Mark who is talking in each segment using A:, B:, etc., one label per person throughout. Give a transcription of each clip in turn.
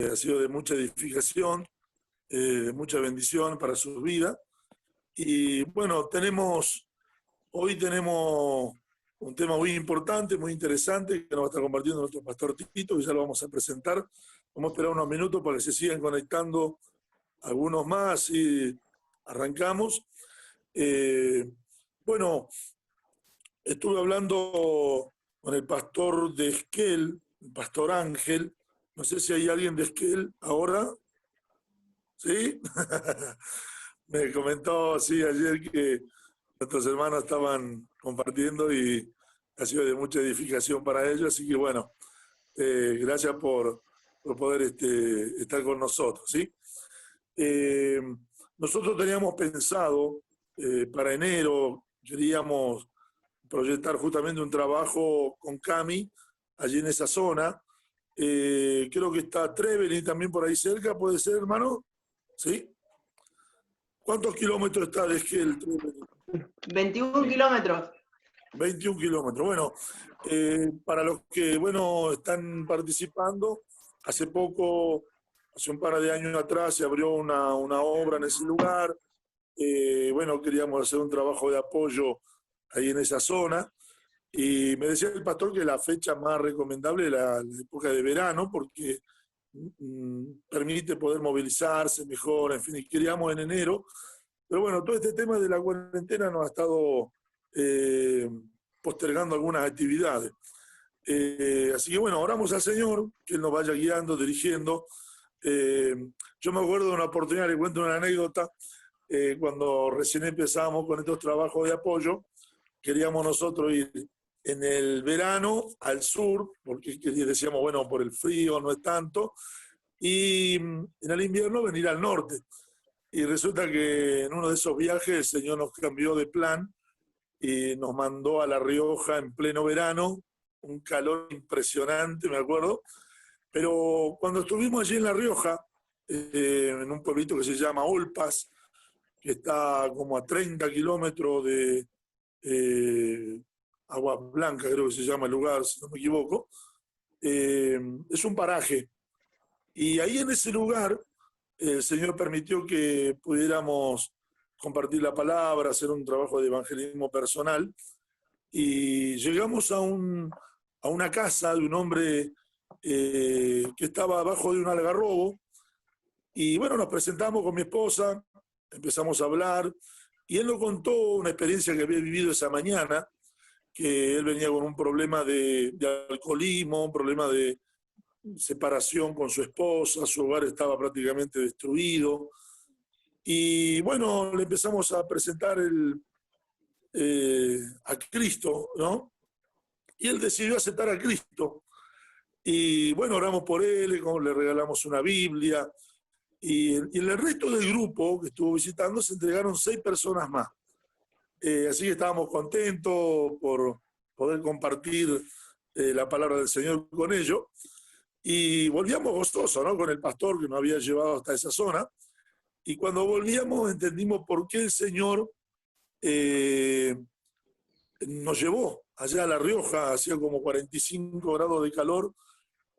A: ha sido de mucha edificación, de mucha bendición para su vida. Y bueno, hoy tenemos un tema muy importante, muy interesante, que nos va a estar compartiendo nuestro pastor Tito, que ya lo vamos a presentar. Vamos a esperar unos minutos para que se sigan conectando algunos más y arrancamos. Bueno, estuve hablando con el pastor de Esquel, el pastor Ángel. No sé si hay alguien de Esquel ahora. ¿Sí? Me comentó, sí, ayer que nuestros hermanos estaban compartiendo y ha sido de mucha edificación para ellos. Así que bueno, gracias por poder estar con nosotros, ¿sí? Eh, Nosotros teníamos pensado para enero, queríamos proyectar justamente un trabajo con Cami allí en esa zona. Creo que está Trevelin también por ahí cerca, ¿puede ser, hermano? ¿Sí? ¿Cuántos kilómetros está de Esquel?
B: 21 kilómetros.
A: 21 kilómetros. Bueno, para los que están participando, hace un par de años atrás se abrió una obra en ese lugar. Queríamos hacer un trabajo de apoyo ahí en esa zona. Y me decía el pastor que la fecha más recomendable es la época de verano, porque permite poder movilizarse mejor, en fin, y queríamos en enero. Pero bueno, todo este tema de la cuarentena nos ha estado postergando algunas actividades. Así que bueno, oramos al Señor, que Él nos vaya guiando, dirigiendo. Yo me acuerdo de una oportunidad, le cuento una anécdota, cuando recién empezamos con estos trabajos de apoyo, queríamos nosotros ir en el verano al sur, porque decíamos, bueno, por el frío no es tanto, y en el invierno venir al norte. Y resulta que en uno de esos viajes el Señor nos cambió de plan y nos mandó a La Rioja en pleno verano, un calor impresionante, me acuerdo. Pero cuando estuvimos allí en La Rioja, en un pueblito que se llama Olpas, que está como a 30 kilómetros de Agua Blanca, creo que se llama el lugar, si no me equivoco, es un paraje. Y ahí en ese lugar el Señor permitió que pudiéramos compartir la palabra, hacer un trabajo de evangelismo personal. Y llegamos a una casa de un hombre que estaba abajo de un algarrobo. Y bueno, nos presentamos con mi esposa, empezamos a hablar. Y él nos contó una experiencia que había vivido esa mañana, que él venía con un problema de alcoholismo, un problema de separación con su esposa, su hogar estaba prácticamente destruido. Y bueno, le empezamos a presentar a Cristo, ¿no? Y él decidió aceptar a Cristo. Y bueno, oramos por él, le regalamos una Biblia. Y en el resto del grupo que estuvo visitando se entregaron 6 personas más. Así que estábamos contentos por poder compartir la palabra del Señor con ellos. Y volvíamos gozosos, ¿no? Con el pastor que nos había llevado hasta esa zona. Y cuando volvíamos entendimos por qué el Señor nos llevó allá a La Rioja, hacía como 45 grados de calor,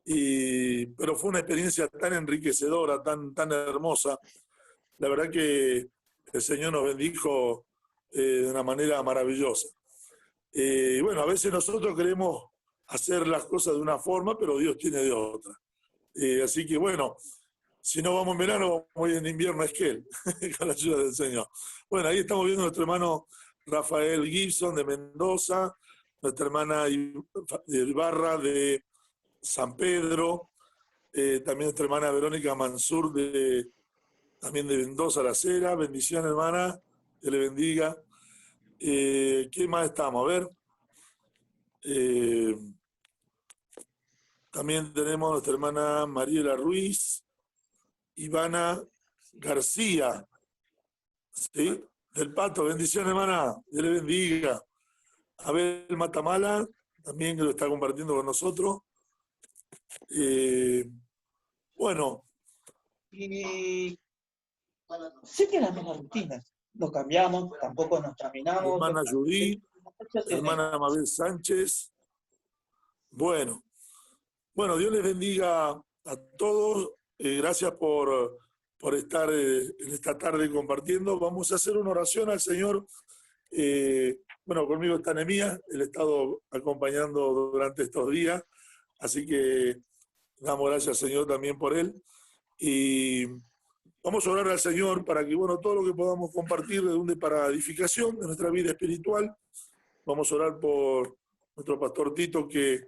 A: pero fue una experiencia tan enriquecedora, tan hermosa. La verdad que el Señor nos bendijo de una manera maravillosa. A veces nosotros queremos hacer las cosas de una forma, pero Dios tiene de otra. Así que bueno, si no vamos en verano, vamos en invierno a Esquel, con la ayuda del Señor. Bueno, ahí estamos viendo a nuestro hermano Rafael Gibson de Mendoza, nuestra hermana Ibarra de San Pedro, también nuestra hermana Verónica Mansur también de Mendoza, La Cera. Bendición, hermana, que le bendiga. ¿Qué más estamos? A ver. También tenemos a nuestra hermana Mariela Ruiz, Ivana García, ¿sí? Del Pato. Bendición, hermana, Dios le bendiga. Abel Matamala, también que lo está compartiendo con nosotros. Bueno.
C: Y sé que las mismas rutinas, nos cambiamos, tampoco nos caminamos.
A: Hermana Judí, hermana Mabel Sánchez. Bueno, Dios les bendiga a todos. Gracias por estar en esta tarde compartiendo. Vamos a hacer una oración al Señor. Bueno, conmigo está Nehemías, él ha estado acompañando durante estos días, así que damos gracias al Señor también por él. Y vamos a orar al Señor para que, bueno, todo lo que podamos compartir redunde para edificación de nuestra vida espiritual. Vamos a orar por nuestro pastor Tito, que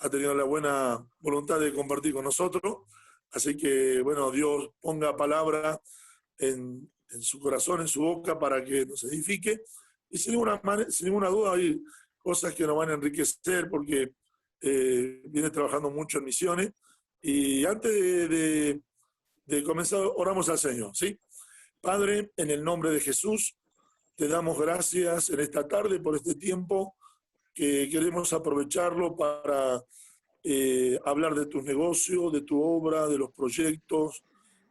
A: ha tenido la buena voluntad de compartir con nosotros. Así que, bueno, Dios ponga palabra en su corazón, en su boca, para que nos edifique. Y sin ninguna duda hay cosas que nos van a enriquecer, porque viene trabajando mucho en misiones. Y antes de comenzar, oramos al Señor, ¿sí? Padre, en el nombre de Jesús, te damos gracias en esta tarde por este tiempo que queremos aprovecharlo para hablar de tus negocios, de tu obra, de los proyectos,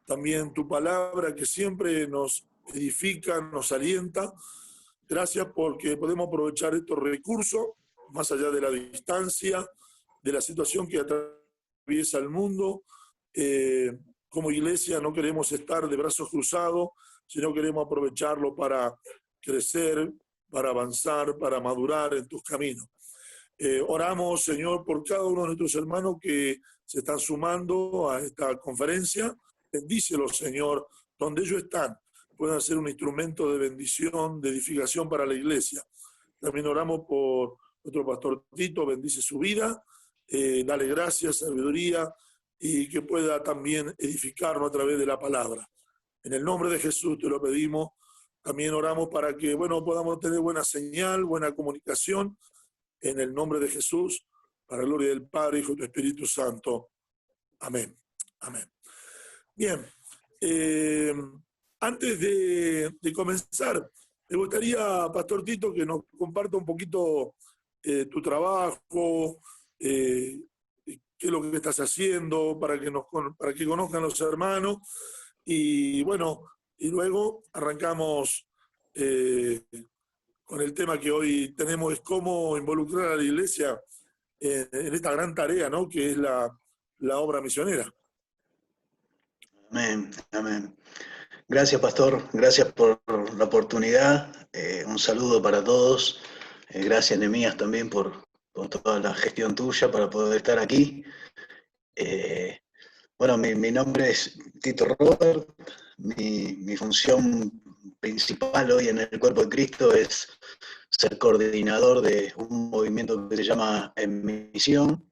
A: también tu palabra que siempre nos edifica, nos alienta. Gracias porque podemos aprovechar estos recursos, más allá de la distancia, de la situación que atraviesa el mundo. Como iglesia no queremos estar de brazos cruzados, sino queremos aprovecharlo para crecer, para avanzar, para madurar en tus caminos. Oramos, Señor, por cada uno de nuestros hermanos que se están sumando a esta conferencia. Bendícelos, Señor, donde ellos están, puedan ser un instrumento de bendición, de edificación para la iglesia. También oramos por nuestro pastor Tito, bendice su vida, dale gracias, sabiduría, y que pueda también edificarnos a través de la palabra. En el nombre de Jesús te lo pedimos. También oramos para que, bueno, podamos tener buena señal, buena comunicación. En el nombre de Jesús, para la gloria del Padre, Hijo y Espíritu Santo. Amén. Amén. Bien. Antes de comenzar, me gustaría, Pastor Tito, que nos comparta un poquito tu trabajo, qué es lo que estás haciendo, para que conozcan los hermanos. Y bueno, y luego arrancamos con el tema que hoy tenemos, es cómo involucrar a la iglesia en esta gran tarea, ¿no? Que es la obra misionera.
D: Amén, amén. Gracias, pastor. Gracias por la oportunidad. Un saludo para todos. Gracias, Nehemías, también por toda la gestión tuya para poder estar aquí. Bueno, mi nombre es Tito Robert. Mi función principal hoy en el Cuerpo de Cristo es ser coordinador de un movimiento que se llama En Misión,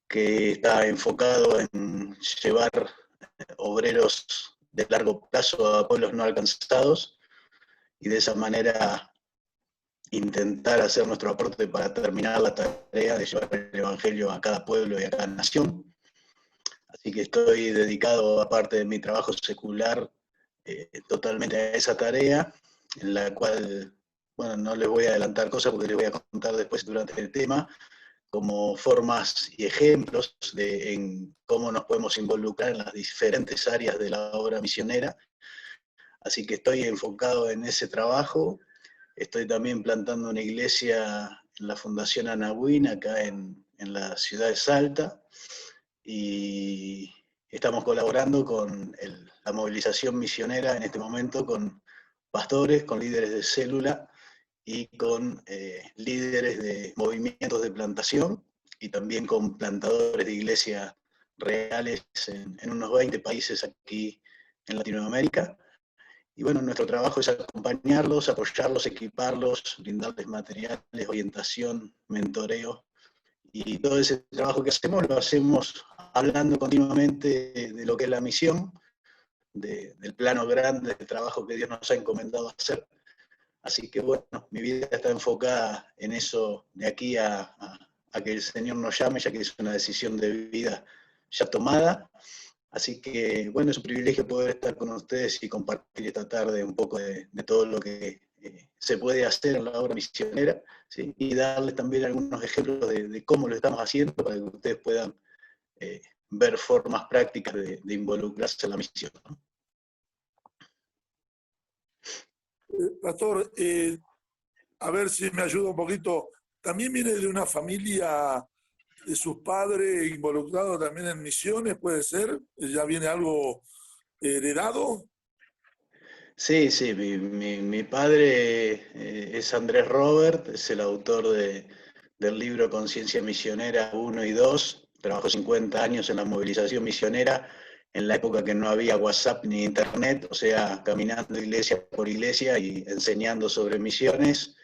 D: que está enfocado en llevar obreros de largo plazo a pueblos no alcanzados y de esa manera intentar hacer nuestro aporte para terminar la tarea de llevar el Evangelio a cada pueblo y a cada nación. Así que estoy dedicado, aparte de mi trabajo secular, totalmente a esa tarea, en la cual, bueno, no les voy a adelantar cosas porque les voy a contar después durante el tema, como formas y ejemplos en cómo nos podemos involucrar en las diferentes áreas de la obra misionera. Así que estoy enfocado en ese trabajo. Estoy también plantando una iglesia en la Fundación Anahuín, acá en la ciudad de Salta, y estamos colaborando con la movilización misionera en este momento con pastores, con líderes de célula y con líderes de movimientos de plantación y también con plantadores de iglesias reales en unos 20 países aquí en Latinoamérica. Y bueno, nuestro trabajo es acompañarlos, apoyarlos, equiparlos, brindarles materiales, orientación, mentoreo. Y todo ese trabajo que hacemos lo hacemos hablando continuamente de lo que es la misión, del plano grande de trabajo que Dios nos ha encomendado hacer. Así que bueno, mi vida está enfocada en eso de aquí a que el Señor nos llame, ya que es una decisión de vida ya tomada. Así que bueno, es un privilegio poder estar con ustedes y compartir esta tarde un poco de todo lo que se puede hacer en la obra misionera, ¿sí? Y darles también algunos ejemplos de cómo lo estamos haciendo para que ustedes puedan ver formas prácticas de involucrarse en la misión, ¿no?
A: Pastor, a ver si me ayuda un poquito. También viene de una familia de sus padres involucrados también en misiones, puede ser? ¿Ya viene algo heredado?
D: Sí, sí, mi padre es Andrés Robert, es el autor del libro Conciencia Misionera 1 y 2, trabajó 50 años en la movilización misionera, en la época que no había WhatsApp ni Internet, o sea, caminando iglesia por iglesia y enseñando sobre misiones,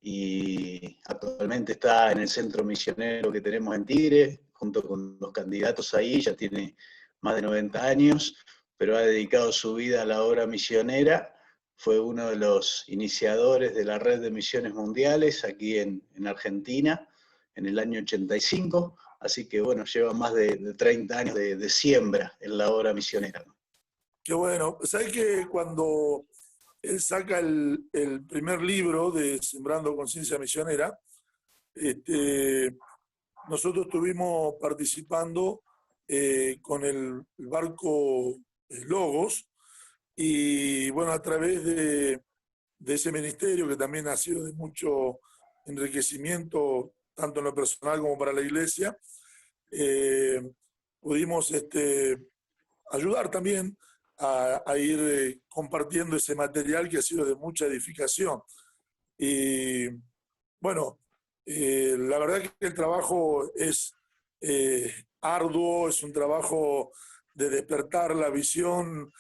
D: y actualmente está en el centro misionero que tenemos en Tigre, junto con los candidatos ahí, ya tiene más de 90 años, pero ha dedicado su vida a la obra misionera. Fue uno de los iniciadores de la red de misiones mundiales aquí en Argentina, en el año 85, así que bueno, lleva más de 30 años de siembra en la obra misionera.
A: Qué bueno. ¿Sabes que cuando él saca el primer libro de Sembrando Conciencia Misionera, nosotros estuvimos participando con el barco Logos, y bueno, a través de ese ministerio que también ha sido de mucho enriquecimiento, tanto en lo personal como para la iglesia, eh, pudimos ayudar también a ir compartiendo ese material que ha sido de mucha edificación. Y bueno, la verdad que el trabajo es arduo, es un trabajo de despertar la visión,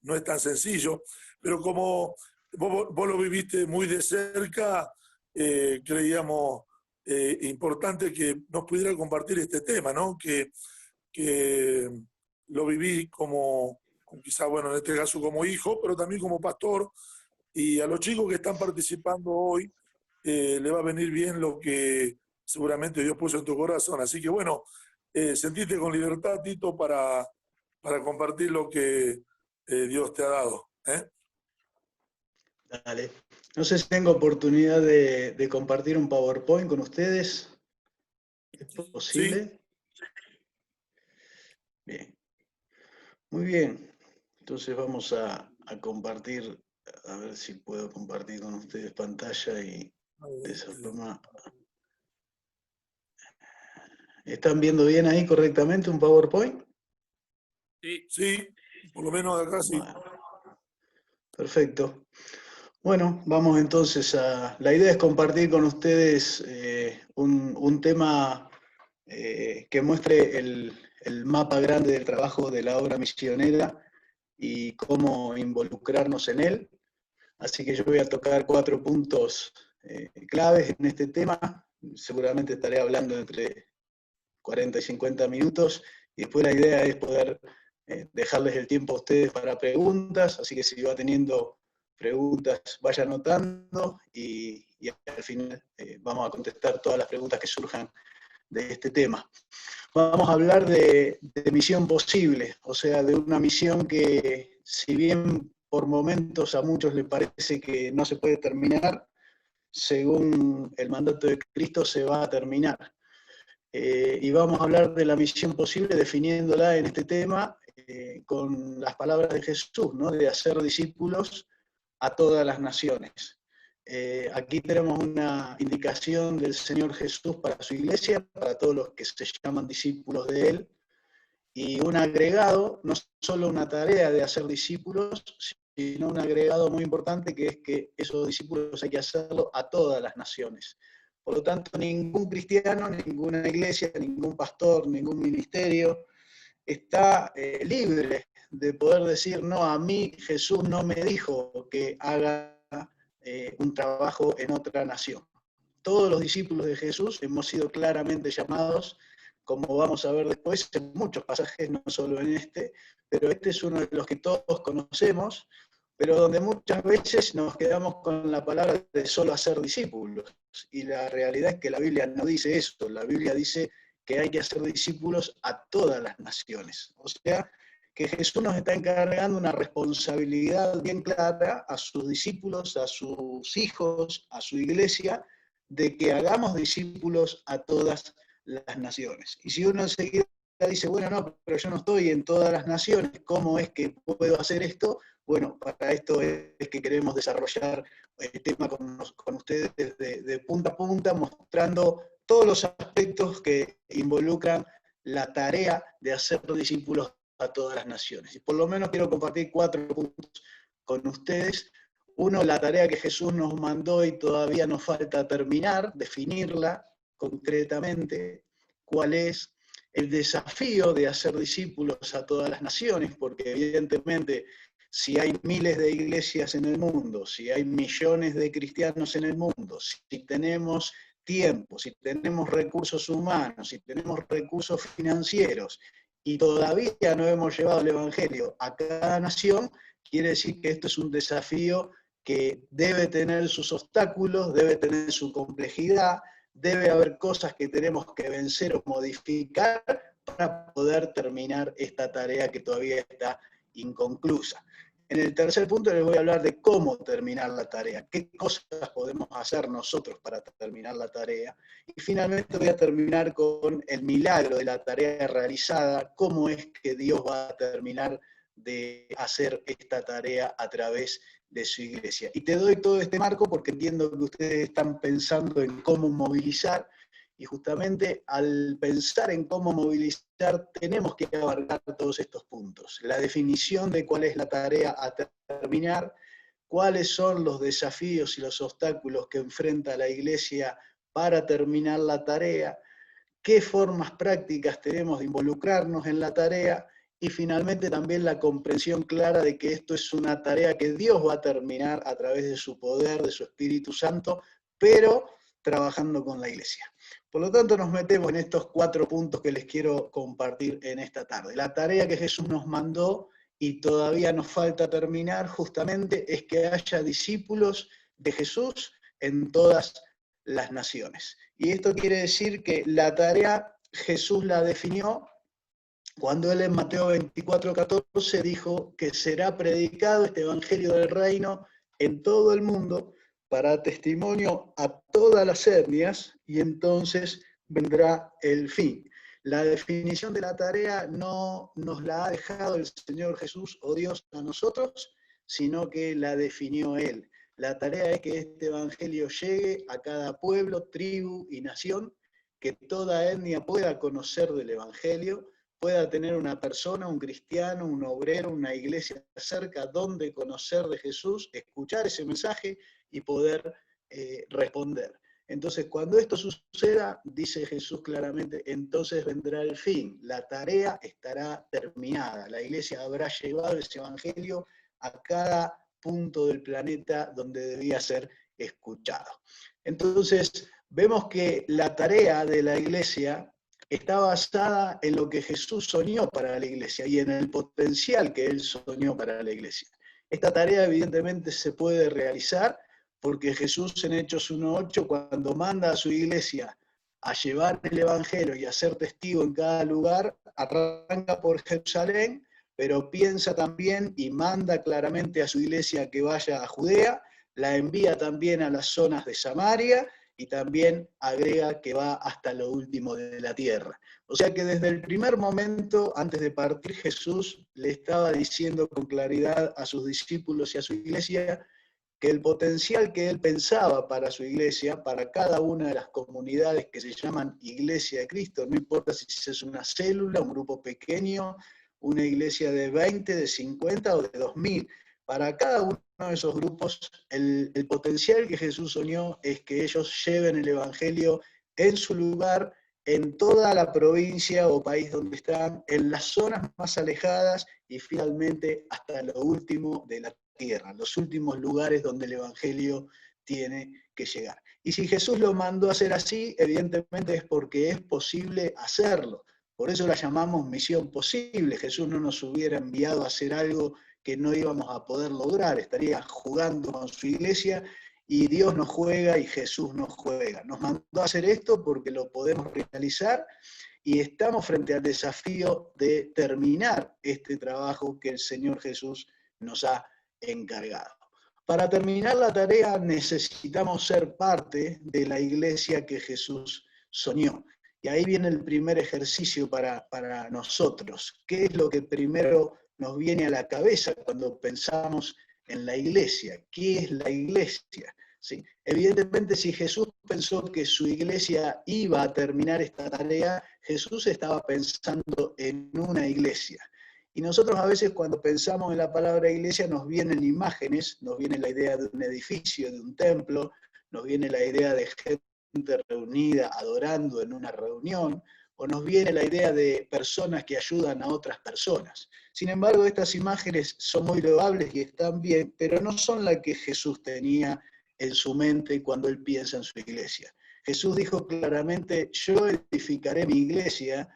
A: no es tan sencillo, pero como vos lo viviste muy de cerca, creíamos importante que nos pudiera compartir este tema, ¿no? Que lo viví como quizá, bueno, en este caso como hijo, pero también como pastor, y a los chicos que están participando hoy le va a venir bien lo que seguramente Dios puso en tu corazón. Así que bueno, sentite con libertad, Tito, para compartir lo que Dios te ha dado.
D: Dale. No sé si tengo oportunidad de compartir un PowerPoint con ustedes. ¿Es posible?
A: Sí.
D: Bien. Muy bien. Entonces vamos a compartir, a ver si puedo compartir con ustedes pantalla y de esa forma. ¿Están viendo bien ahí correctamente un PowerPoint?
A: Sí, por lo menos de acá sí.
D: Bueno, perfecto. Bueno, vamos entonces a... La idea es compartir con ustedes un tema que muestre el mapa grande del trabajo de la obra misionera y cómo involucrarnos en él. Así que yo voy a tocar 4 puntos claves en este tema. Seguramente estaré hablando entre 40 y 50 minutos, y después la idea es poder dejarles el tiempo a ustedes para preguntas, así que si va teniendo preguntas, vaya anotando, y al final vamos a contestar todas las preguntas que surjan de este tema. Vamos a hablar de misión posible, o sea, de una misión que, si bien por momentos a muchos les parece que no se puede terminar, según el mandato de Cristo se va a terminar. Y vamos a hablar de la misión posible definiéndola en este tema con las palabras de Jesús, ¿no? De hacer discípulos a todas las naciones. Aquí tenemos una indicación del Señor Jesús para su iglesia, para todos los que se llaman discípulos de Él, y un agregado, no solo una tarea de hacer discípulos, sino un agregado muy importante, que es que esos discípulos hay que hacerlo a todas las naciones. Por lo tanto, ningún cristiano, ninguna iglesia, ningún pastor, ningún ministerio está libre de poder decir, no, a mí Jesús no me dijo que haga un trabajo en otra nación. Todos los discípulos de Jesús hemos sido claramente llamados, como vamos a ver después en muchos pasajes, no solo en este, pero este es uno de los que todos conocemos, pero donde muchas veces nos quedamos con la palabra de solo hacer discípulos. Y la realidad es que la Biblia no dice eso, la Biblia dice que hay que hacer discípulos a todas las naciones. O sea, que Jesús nos está encargando una responsabilidad bien clara a sus discípulos, a sus hijos, a su iglesia, de que hagamos discípulos a todas las naciones. Y si uno enseguida dice, bueno, no, pero yo no estoy en todas las naciones, ¿cómo es que puedo hacer esto? Bueno, para esto es que queremos desarrollar el tema con ustedes de punta a punta, mostrando todos los aspectos que involucran la tarea de hacer discípulos a todas las naciones. Y por lo menos quiero compartir 4 puntos con ustedes. Uno, la tarea que Jesús nos mandó y todavía nos falta terminar, definirla concretamente, cuál es el desafío de hacer discípulos a todas las naciones, porque evidentemente si hay miles de iglesias en el mundo, si hay millones de cristianos en el mundo, si tenemos tiempo, si tenemos recursos humanos, si tenemos recursos financieros y todavía no hemos llevado el Evangelio a cada nación, quiere decir que esto es un desafío que debe tener sus obstáculos, debe tener su complejidad, debe haber cosas que tenemos que vencer o modificar para poder terminar esta tarea que todavía está inconclusa. En el tercer punto les voy a hablar de cómo terminar la tarea, qué cosas podemos hacer nosotros para terminar la tarea. Y finalmente voy a terminar con el milagro de la tarea realizada, cómo es que Dios va a terminar de hacer esta tarea a través de su iglesia. Y te doy todo este marco porque entiendo que ustedes están pensando en cómo movilizar, y justamente al pensar en cómo movilizar tenemos que abarcar todos estos puntos. La definición de cuál es la tarea a terminar, cuáles son los desafíos y los obstáculos que enfrenta la iglesia para terminar la tarea, qué formas prácticas tenemos de involucrarnos en la tarea, y finalmente también la comprensión clara de que esto es una tarea que Dios va a terminar a través de su poder, de su Espíritu Santo, pero trabajando con la iglesia. Por lo tanto, nos metemos en estos 4 puntos que les quiero compartir en esta tarde. La tarea que Jesús nos mandó y todavía nos falta terminar justamente es que haya discípulos de Jesús en todas las naciones. Y esto quiere decir que la tarea Jesús la definió cuando él en Mateo 24:14 dijo que será predicado este evangelio del reino en todo el mundo para testimonio a todas las etnias, y entonces vendrá el fin. La definición de la tarea no nos la ha dejado el Señor Jesús o Dios a nosotros, sino que la definió Él. La tarea es que este evangelio llegue a cada pueblo, tribu y nación, que toda etnia pueda conocer del evangelio, pueda tener una persona, un cristiano, un obrero, una iglesia cerca donde conocer de Jesús, escuchar ese mensaje y poder responder. Entonces, cuando esto suceda, dice Jesús claramente, entonces vendrá el fin, la tarea estará terminada, la iglesia habrá llevado ese evangelio a cada punto del planeta donde debía ser escuchado. Entonces, vemos que la tarea de la iglesia está basada en lo que Jesús soñó para la iglesia y en el potencial que Él soñó para la iglesia. Esta tarea evidentemente se puede realizar porque Jesús en Hechos 1:8, cuando manda a su iglesia a llevar el evangelio y a ser testigo en cada lugar, arranca por Jerusalén, pero piensa también y manda claramente a su iglesia que vaya a Judea, la envía también a las zonas de Samaria, y también agrega que va hasta lo último de la tierra. O sea que desde el primer momento, antes de partir, Jesús le estaba diciendo con claridad a sus discípulos y a su iglesia que el potencial que él pensaba para su iglesia, para cada una de las comunidades que se llaman Iglesia de Cristo, no importa si es una célula, un grupo pequeño, una iglesia de 20, de 50 o de 2000, para cada uno de esos grupos, el potencial que Jesús soñó es que ellos lleven el evangelio en su lugar, en toda la provincia o país donde están, en las zonas más alejadas y finalmente hasta lo último de la tierra, los últimos lugares donde el evangelio tiene que llegar. Y si Jesús lo mandó a hacer así, evidentemente es porque es posible hacerlo. Por eso la llamamos misión posible. Jesús no nos hubiera enviado a hacer algo que no íbamos a poder lograr, estaría jugando con su iglesia, y Dios nos juega y Jesús nos juega. Nos mandó a hacer esto porque lo podemos realizar y estamos frente al desafío de terminar este trabajo que el Señor Jesús nos ha encargado. Para terminar la tarea necesitamos ser parte de la iglesia que Jesús soñó. Y ahí viene el primer ejercicio para nosotros. ¿Qué es lo que primero nos viene a la cabeza cuando pensamos en la iglesia? ¿Qué es la iglesia? ¿sí? Evidentemente, si Jesús pensó que su iglesia iba a terminar esta tarea, Jesús estaba pensando en una iglesia. Y nosotros a veces cuando pensamos en la palabra iglesia nos vienen imágenes, nos viene la idea de un edificio, de un templo, nos viene la idea de gente reunida adorando en una reunión, o nos viene la idea de personas que ayudan a otras personas. Sin embargo, estas imágenes son muy loables y están bien, pero no son las que Jesús tenía en su mente cuando él piensa en su iglesia. Jesús dijo claramente, yo edificaré mi iglesia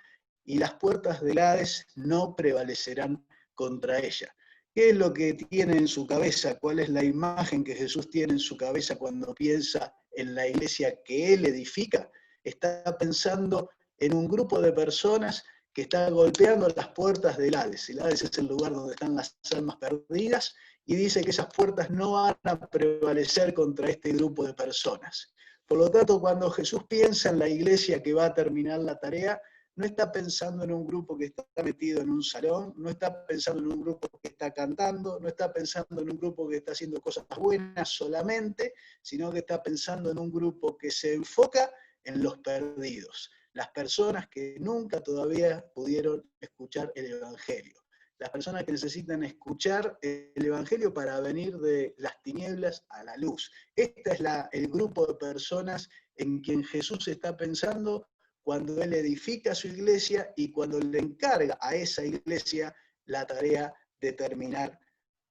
D: y las puertas del Hades no prevalecerán contra ella. ¿Qué es lo que tiene en su cabeza? ¿Cuál es la imagen que Jesús tiene en su cabeza cuando piensa en la iglesia que él edifica? Está pensando en un grupo de personas que está golpeando las puertas del Hades. El Hades es el lugar donde están las almas perdidas, y dice que esas puertas no van a prevalecer contra este grupo de personas. Por lo tanto, cuando Jesús piensa en la iglesia que va a terminar la tarea, no está pensando en un grupo que está metido en un salón, no está pensando en un grupo que está cantando, no está pensando en un grupo que está haciendo cosas buenas solamente, sino que está pensando en un grupo que se enfoca en los perdidos, las personas que nunca todavía pudieron escuchar el Evangelio, las personas que necesitan escuchar el Evangelio para venir de las tinieblas a la luz. Este es el grupo de personas en quien Jesús está pensando cuando Él edifica su iglesia y cuando le encarga a esa iglesia la tarea de terminar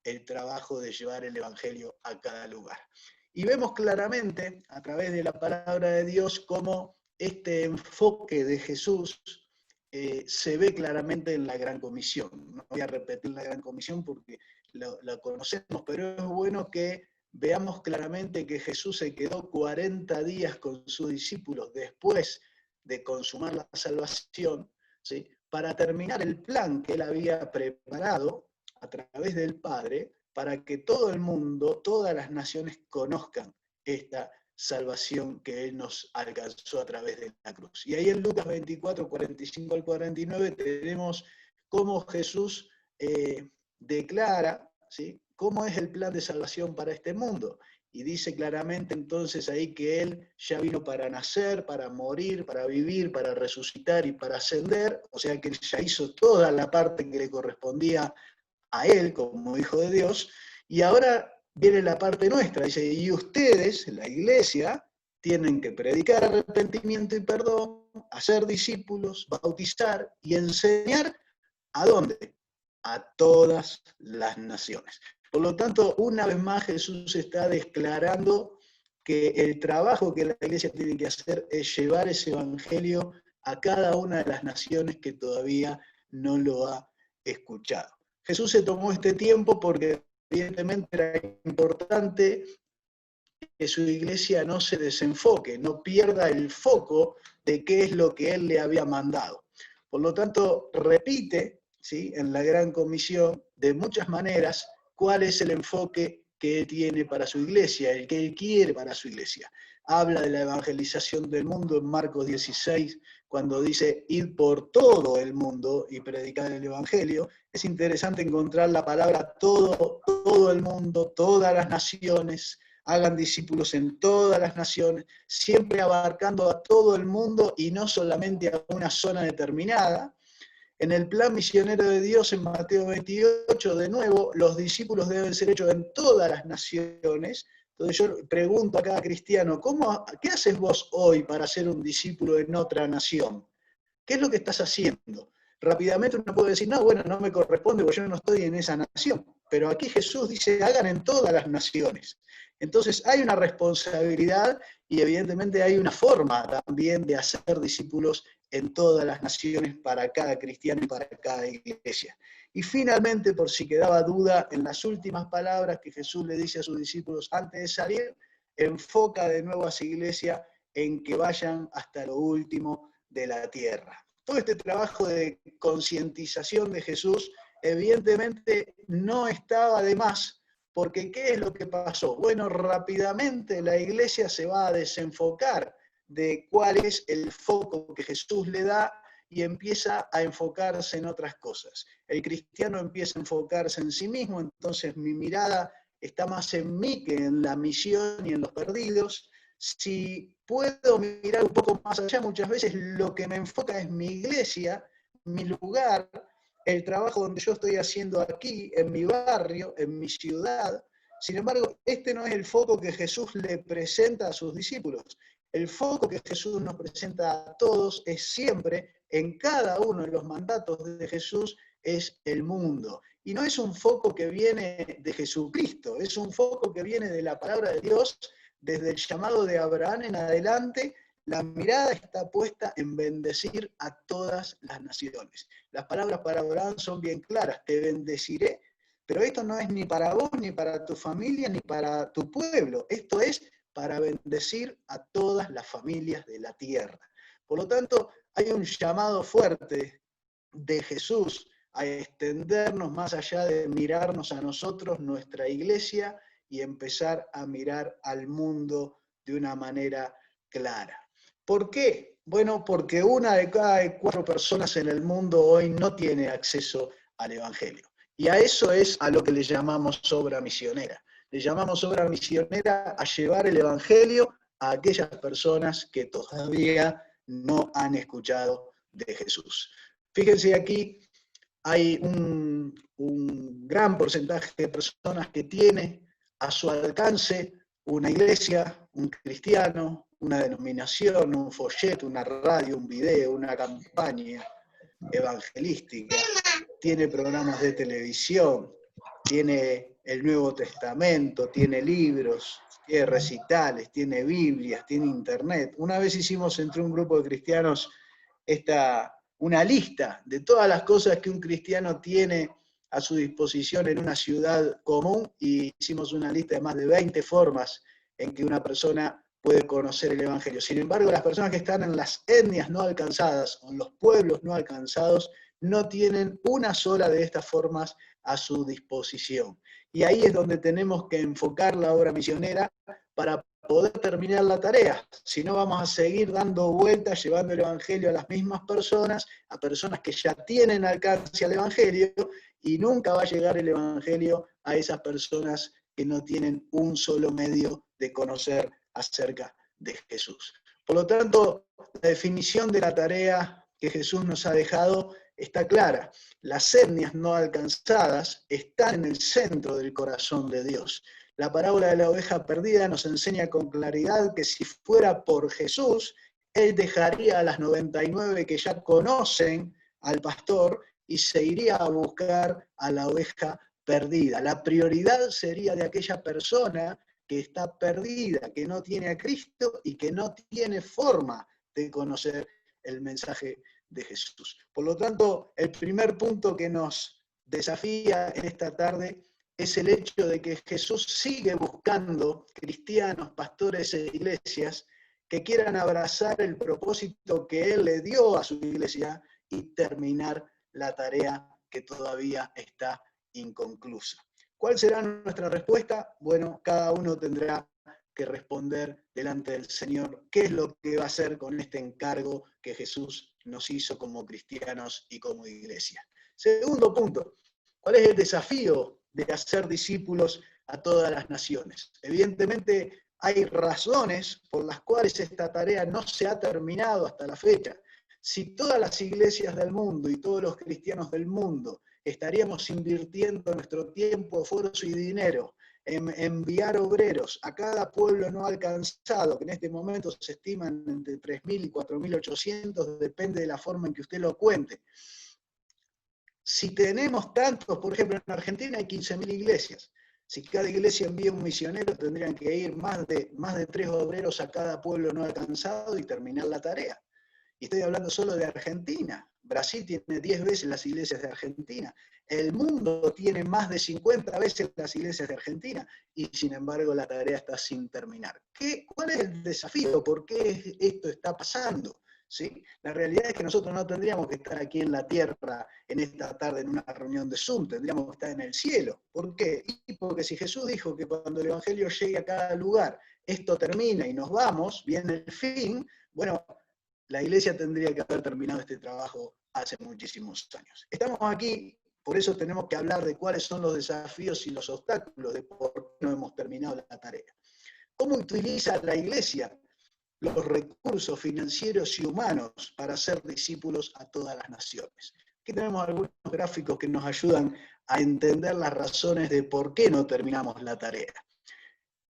D: el trabajo de llevar el Evangelio a cada lugar. Y vemos claramente, a través de la palabra de Dios, cómo este enfoque de Jesús se ve claramente en la Gran Comisión. No voy a repetir la Gran Comisión porque la conocemos, pero es bueno que veamos claramente que Jesús se quedó 40 días con sus discípulos después de consumar la salvación, ¿sí?, para terminar el plan que él había preparado a través del Padre, para que todo el mundo, todas las naciones conozcan esta salvación que él nos alcanzó a través de la cruz. Y ahí en Lucas 24, 45 al 49 tenemos cómo Jesús declara, ¿sí?, cómo es el plan de salvación para este mundo. Y dice claramente entonces ahí que Él ya vino para nacer, para morir, para vivir, para resucitar y para ascender, o sea que Él ya hizo toda la parte que le correspondía a Él como Hijo de Dios, y ahora viene la parte nuestra, dice, y ustedes, la iglesia, tienen que predicar arrepentimiento y perdón, hacer discípulos, bautizar y enseñar, ¿a dónde? A todas las naciones. Por lo tanto, una vez más Jesús está declarando que el trabajo que la iglesia tiene que hacer es llevar ese evangelio a cada una de las naciones que todavía no lo ha escuchado. Jesús se tomó este tiempo porque evidentemente era importante que su iglesia no se desenfoque, no pierda el foco de qué es lo que él le había mandado. Por lo tanto, repite, ¿sí?, en la Gran Comisión de muchas maneras cuál es el enfoque que él tiene para su iglesia, el que él quiere para su iglesia. Habla de la evangelización del mundo en Marcos 16, cuando dice, id por todo el mundo y predicar el evangelio. Es interesante encontrar la palabra todo el mundo, todas las naciones, hagan discípulos en todas las naciones, siempre abarcando a todo el mundo y no solamente a una zona determinada. En el plan misionero de Dios en Mateo 28, de nuevo, los discípulos deben ser hechos en todas las naciones. Entonces yo pregunto a cada cristiano, ¿qué haces vos hoy para ser un discípulo en otra nación? ¿Qué es lo que estás haciendo? Rápidamente uno puede decir, no, bueno, no me corresponde porque yo no estoy en esa nación. Pero aquí Jesús dice, hagan en todas las naciones. Entonces hay una responsabilidad y evidentemente hay una forma también de hacer discípulos en todas las naciones para cada cristiano y para cada iglesia. Y finalmente, por si quedaba duda, en las últimas palabras que Jesús le dice a sus discípulos antes de salir, enfoca de nuevo a su iglesia en que vayan hasta lo último de la tierra. Todo este trabajo de concientización de Jesús evidentemente no estaba de más, porque ¿qué es lo que pasó? Bueno, rápidamente la iglesia se va a desenfocar de cuál es el foco que Jesús le da y empieza a enfocarse en otras cosas. El cristiano empieza a enfocarse en sí mismo, entonces mi mirada está más en mí que en la misión y en los perdidos. Si puedo mirar un poco más allá, muchas veces lo que me enfoca es mi iglesia, mi lugar, el trabajo donde yo estoy haciendo aquí, en mi barrio, en mi ciudad. Sin embargo, este no es el foco que Jesús le presenta a sus discípulos. El foco que Jesús nos presenta a todos es siempre, en cada uno de los mandatos de Jesús, es el mundo. Y no es un foco que viene de Jesucristo, es un foco que viene de la palabra de Dios. Desde el llamado de Abraham en adelante, la mirada está puesta en bendecir a todas las naciones. Las palabras para Abraham son bien claras: te bendeciré, pero esto no es ni para vos, ni para tu familia, ni para tu pueblo. Esto es para bendecir a todas las familias de la tierra. Por lo tanto, hay un llamado fuerte de Jesús a extendernos más allá de mirarnos a nosotros, nuestra iglesia, y empezar a mirar al mundo de una manera clara. ¿Por qué? Bueno, porque 1 de cada 4 personas en el mundo hoy no tiene acceso al Evangelio. Y a eso es a lo que le llamamos obra misionera. Le llamamos obra misionera a llevar el Evangelio a aquellas personas que todavía no han escuchado de Jesús. Fíjense aquí, hay un gran porcentaje de personas que tiene a su alcance una iglesia, un cristiano, una denominación, un folleto, una radio, un video, una campaña evangelística, tiene programas de televisión, tiene el Nuevo Testamento, tiene libros, tiene recitales, tiene Biblias, tiene internet. Una vez hicimos entre un grupo de cristianos una lista de todas las cosas que un cristiano tiene a su disposición en una ciudad común, y hicimos una lista de más de 20 formas en que una persona puede conocer el Evangelio. Sin embargo, las personas que están en las etnias no alcanzadas, o en los pueblos no alcanzados, no tienen una sola de estas formas a su disposición. Y ahí es donde tenemos que enfocar la obra misionera para poder terminar la tarea. Si no, vamos a seguir dando vueltas, llevando el Evangelio a las mismas personas, a personas que ya tienen alcance al Evangelio, y nunca va a llegar el Evangelio a esas personas que no tienen un solo medio de conocer acerca de Jesús. Por lo tanto, la definición de la tarea que Jesús nos ha dejado está clara. Las etnias no alcanzadas están en el centro del corazón de Dios. La parábola de la oveja perdida nos enseña con claridad que si fuera por Jesús, Él dejaría a las 99 que ya conocen al pastor y se iría a buscar a la oveja perdida. La prioridad sería de aquella persona que está perdida, que no tiene a Cristo y que no tiene forma de conocer el mensaje de Jesús. Por lo tanto, el primer punto que nos desafía en esta tarde es el hecho de que Jesús sigue buscando cristianos, pastores e iglesias que quieran abrazar el propósito que Él le dio a su iglesia y terminar la tarea que todavía está inconclusa. ¿Cuál será nuestra respuesta? Bueno, cada uno tendrá que responder delante del Señor qué es lo que va a hacer con este encargo que Jesús nos hizo como cristianos y como iglesia. Segundo punto, ¿cuál es el desafío de hacer discípulos a todas las naciones? Evidentemente hay razones por las cuales esta tarea no se ha terminado hasta la fecha. Si todas las iglesias del mundo y todos los cristianos del mundo estaríamos invirtiendo nuestro tiempo, esfuerzo y dinero en enviar obreros a cada pueblo no alcanzado, que en este momento se estiman entre 3.000 y 4.800, depende de la forma en que usted lo cuente. Si tenemos tantos, por ejemplo, en Argentina hay 15.000 iglesias. Si cada iglesia envía un misionero, tendrían que ir más de 3 obreros a cada pueblo no alcanzado y terminar la tarea. Y estoy hablando solo de Argentina. Brasil tiene 10 veces las iglesias de Argentina. El mundo tiene más de 50 veces las iglesias de Argentina. Y sin embargo la tarea está sin terminar. ¿Cuál es el desafío? ¿Por qué esto está pasando? ¿Sí? La realidad es que nosotros no tendríamos que estar aquí en la tierra en esta tarde en una reunión de Zoom. Tendríamos que estar en el cielo. ¿Por qué? Y porque si Jesús dijo que cuando el Evangelio llegue a cada lugar, esto termina y nos vamos, viene el fin, bueno, la iglesia tendría que haber terminado este trabajo hace muchísimos años. Estamos aquí Por eso tenemos que hablar de cuáles son los desafíos y los obstáculos, de por qué no hemos terminado la tarea. ¿Cómo utiliza la Iglesia los recursos financieros y humanos para hacer discípulos a todas las naciones? Aquí tenemos algunos gráficos que nos ayudan a entender las razones de por qué no terminamos la tarea.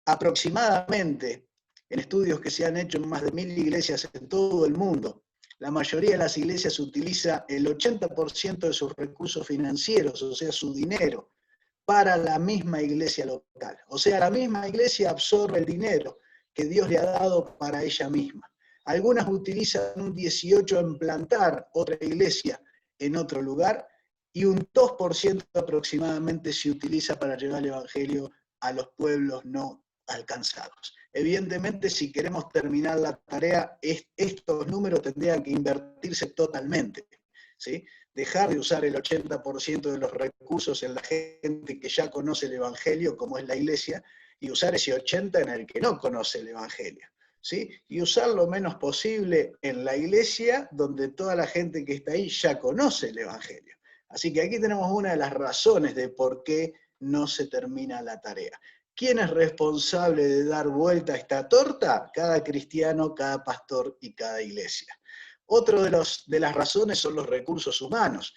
D: Aproximadamente, en estudios que se han hecho en más de 1000 iglesias en todo el mundo, la mayoría de las iglesias utiliza el 80% de sus recursos financieros, o sea, su dinero, para la misma iglesia local. O sea, la misma iglesia absorbe el dinero que Dios le ha dado para ella misma. Algunas utilizan un 18% en plantar otra iglesia en otro lugar, y un 2% aproximadamente se utiliza para llevar el evangelio a los pueblos no alcanzados. Evidentemente, si queremos terminar la tarea, estos números tendrían que invertirse totalmente, ¿sí? Dejar de usar el 80% de los recursos en la gente que ya conoce el evangelio, como es la iglesia, y usar ese 80% en el que no conoce el evangelio, ¿sí? Y usar lo menos posible en la iglesia, donde toda la gente que está ahí ya conoce el evangelio. Así que aquí tenemos una de las razones de por qué no se termina la tarea. ¿Quién es responsable de dar vuelta a esta torta? Cada cristiano, cada pastor y cada iglesia. Otro de las razones son los recursos humanos.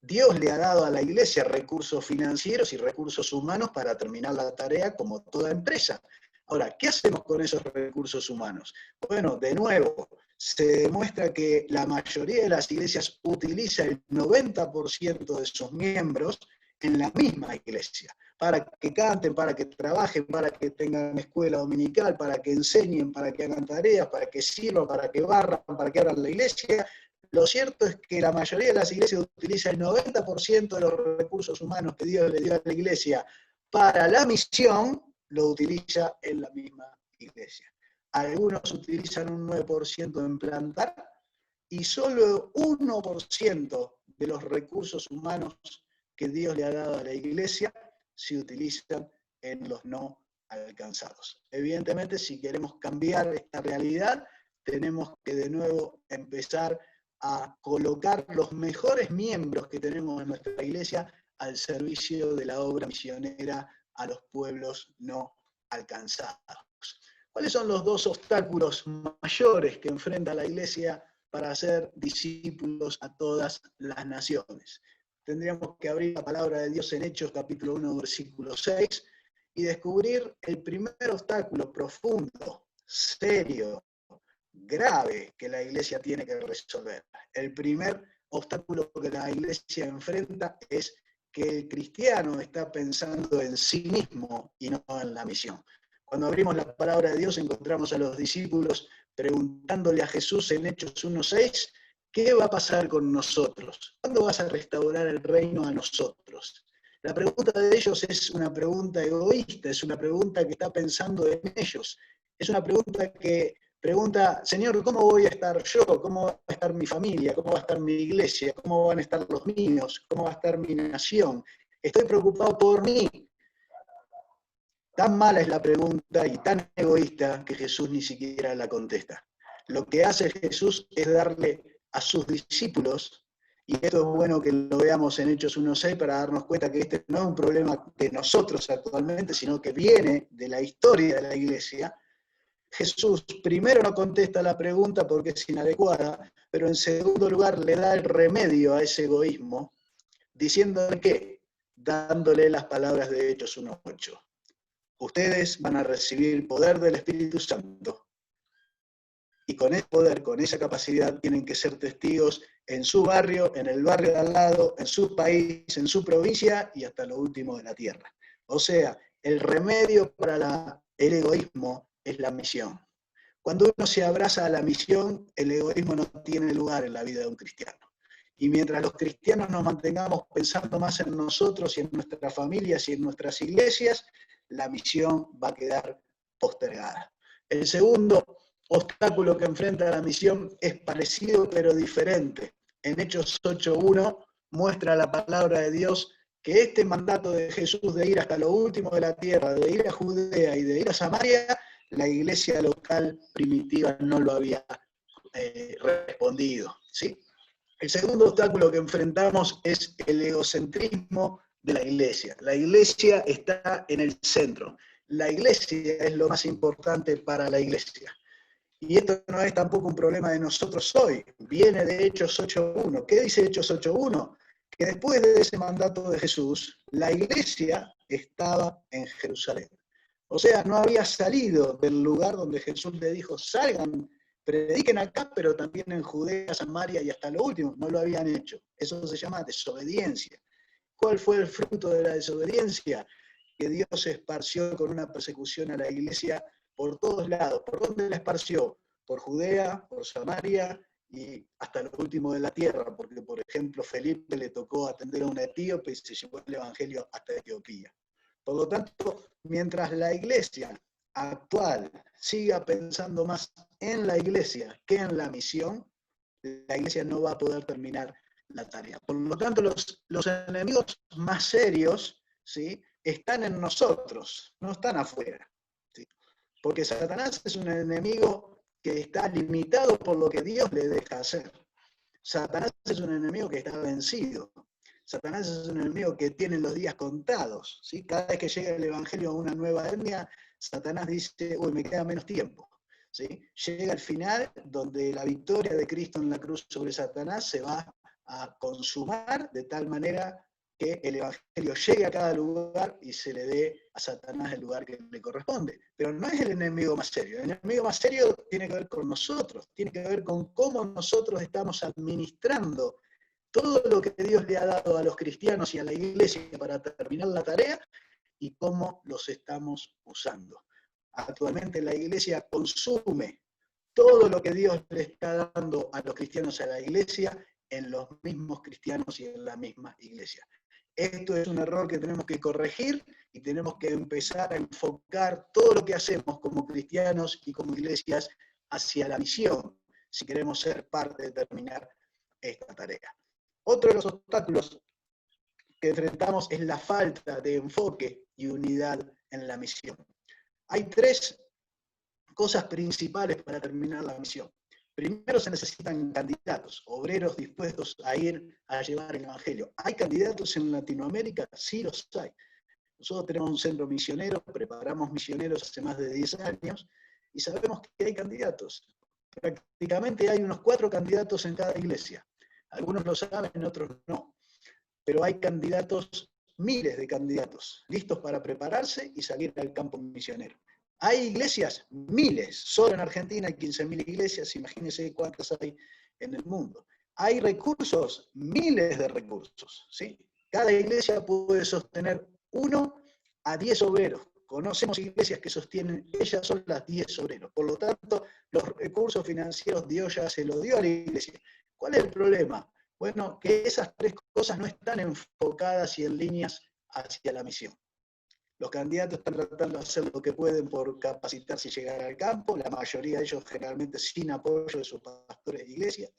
D: Dios le ha dado a la iglesia recursos financieros y recursos humanos para terminar la tarea como toda empresa. Ahora, ¿qué hacemos con esos recursos humanos? Bueno, de nuevo, se demuestra que la mayoría de las iglesias utiliza el 90% de sus miembros en la misma iglesia, para que canten, para que trabajen, para que tengan escuela dominical, para que enseñen, para que hagan tareas, para que sirvan, para que barran, para que abran la iglesia. Lo cierto es que la mayoría de las iglesias utiliza el 90% de los recursos humanos que Dios le dio a la iglesia para la misión, lo utiliza en la misma iglesia. Algunos utilizan un 9% en plantar y solo 1% de los recursos humanos que Dios le ha dado a la iglesia se utilizan en los no alcanzados. Evidentemente, si queremos cambiar esta realidad, tenemos que de nuevo empezar a colocar los mejores miembros que tenemos en nuestra iglesia al servicio de la obra misionera a los pueblos no alcanzados. ¿Cuáles son los dos obstáculos mayores que enfrenta la iglesia para hacer discípulos a todas las naciones? Tendríamos que abrir la palabra de Dios en Hechos capítulo 1, versículo 6, y descubrir el primer obstáculo profundo, serio, grave que la iglesia tiene que resolver. El primer obstáculo que la iglesia enfrenta es que el cristiano está pensando en sí mismo y no en la misión. Cuando abrimos la palabra de Dios encontramos a los discípulos preguntándole a Jesús en Hechos 1:6, ¿qué va a pasar con nosotros? ¿Cuándo vas a restaurar el reino a nosotros? La pregunta de ellos es una pregunta egoísta, es una pregunta que está pensando en ellos. Es una pregunta que pregunta, Señor, ¿cómo voy a estar yo? ¿Cómo va a estar mi familia? ¿Cómo va a estar mi iglesia? ¿Cómo van a estar los míos? ¿Cómo va a estar mi nación? Estoy preocupado por mí. Tan mala es la pregunta y tan egoísta que Jesús ni siquiera la contesta. Lo que hace Jesús es darle a sus discípulos, y esto es bueno que lo veamos en Hechos 1:6 para darnos cuenta que este no es un problema de nosotros actualmente, sino que viene de la historia de la iglesia. Jesús primero no contesta la pregunta porque es inadecuada, pero en segundo lugar le da el remedio a ese egoísmo, diciéndole que, dándole las palabras de Hechos 1:8. Ustedes van a recibir poder del Espíritu Santo. Y con ese poder, con esa capacidad, tienen que ser testigos en su barrio, en el barrio de al lado, en su país, en su provincia y hasta lo último de la tierra. O sea, el remedio para el egoísmo es la misión. Cuando uno se abraza a la misión, el egoísmo no tiene lugar en la vida de un cristiano. Y mientras los cristianos nos mantengamos pensando más en nosotros y en nuestras familias y en nuestras iglesias, la misión va a quedar postergada. El segundo obstáculo que enfrenta la misión es parecido pero diferente. En Hechos 8:1 muestra la palabra de Dios que este mandato de Jesús de ir hasta lo último de la tierra, de ir a Judea y de ir a Samaria, la iglesia local primitiva no lo había respondido, ¿sí? El segundo obstáculo que enfrentamos es el egocentrismo de la iglesia. La iglesia está en el centro. La iglesia es lo más importante para la iglesia. Y esto no es tampoco un problema de nosotros hoy, viene de Hechos 8.1. ¿Qué dice Hechos 8.1? Que después de ese mandato de Jesús, la iglesia estaba en Jerusalén. O sea, no había salido del lugar donde Jesús le dijo, salgan, prediquen acá, pero también en Judea, Samaria y hasta lo último. No lo habían hecho. Eso se llama desobediencia. ¿Cuál fue el fruto de la desobediencia? Que Dios esparció con una persecución a la iglesia por todos lados. ¿Por dónde la esparció? Por Judea, por Samaria y hasta lo último de la tierra, porque por ejemplo Felipe le tocó atender a un etíope y se llevó el evangelio hasta Etiopía. Por lo tanto, mientras la iglesia actual siga pensando más en la iglesia que en la misión, la iglesia no va a poder terminar la tarea. Por lo tanto, los enemigos más serios, ¿sí?, están en nosotros, no están afuera. ¿Sí? Porque Satanás es un enemigo que está limitado por lo que Dios le deja hacer. Satanás es un enemigo que está vencido. Satanás es un enemigo que tiene los días contados. ¿Sí? Cada vez que llega el evangelio a una nueva etnia, Satanás dice, uy, me queda menos tiempo. ¿Sí? Llega al final donde la victoria de Cristo en la cruz sobre Satanás se va a consumar de tal manera que el evangelio llegue a cada lugar y se le dé a Satanás el lugar que le corresponde. Pero no es el enemigo más serio. El enemigo más serio tiene que ver con nosotros, tiene que ver con cómo nosotros estamos administrando todo lo que Dios le ha dado a los cristianos y a la iglesia para terminar la tarea y cómo los estamos usando. Actualmente la iglesia consume todo lo que Dios le está dando a los cristianos y a la iglesia en los mismos cristianos y en la misma iglesia. Esto es un error que tenemos que corregir y tenemos que empezar a enfocar todo lo que hacemos como cristianos y como iglesias hacia la misión, si queremos ser parte de terminar esta tarea. Otro de los obstáculos que enfrentamos es la falta de enfoque y unidad en la misión. Hay tres cosas principales para terminar la misión. Primero se necesitan candidatos, obreros dispuestos a ir a llevar el evangelio. ¿Hay candidatos en Latinoamérica? Sí los hay. Nosotros tenemos un centro misionero, preparamos misioneros hace más de 10 años y sabemos que hay candidatos. Prácticamente hay unos 4 candidatos en cada iglesia. Algunos lo saben, otros no. Pero hay candidatos, miles de candidatos, listos para prepararse y salir al campo misionero. Hay iglesias, miles, solo en Argentina hay 15.000 iglesias, imagínense cuántas hay en el mundo. Hay recursos, miles de recursos, ¿sí? Cada iglesia puede sostener 1 a 10 obreros. Conocemos iglesias que sostienen ellas solas 10 obreros. Por lo tanto, los recursos financieros Dios ya se los dio a la iglesia. ¿Cuál es el problema? Bueno, que esas 3 cosas no están enfocadas y en líneas hacia la misión. Los candidatos están tratando de hacer lo que pueden por capacitarse y llegar al campo, la mayoría de ellos generalmente sin apoyo de sus pastores de iglesias.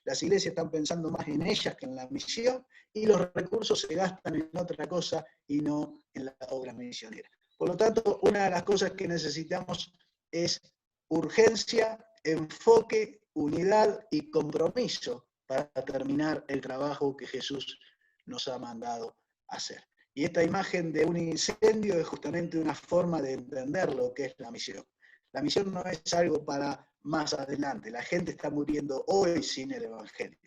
D: Las iglesias están pensando más en ellas que en la misión, y los recursos se gastan en otra cosa y no en la obra misionera. Por lo tanto, una de las cosas que necesitamos es urgencia, enfoque, unidad y compromiso para terminar el trabajo que Jesús nos ha mandado hacer. Y esta imagen de un incendio es justamente una forma de entender lo que es la misión. La misión no es algo para más adelante. La gente está muriendo hoy sin el evangelio.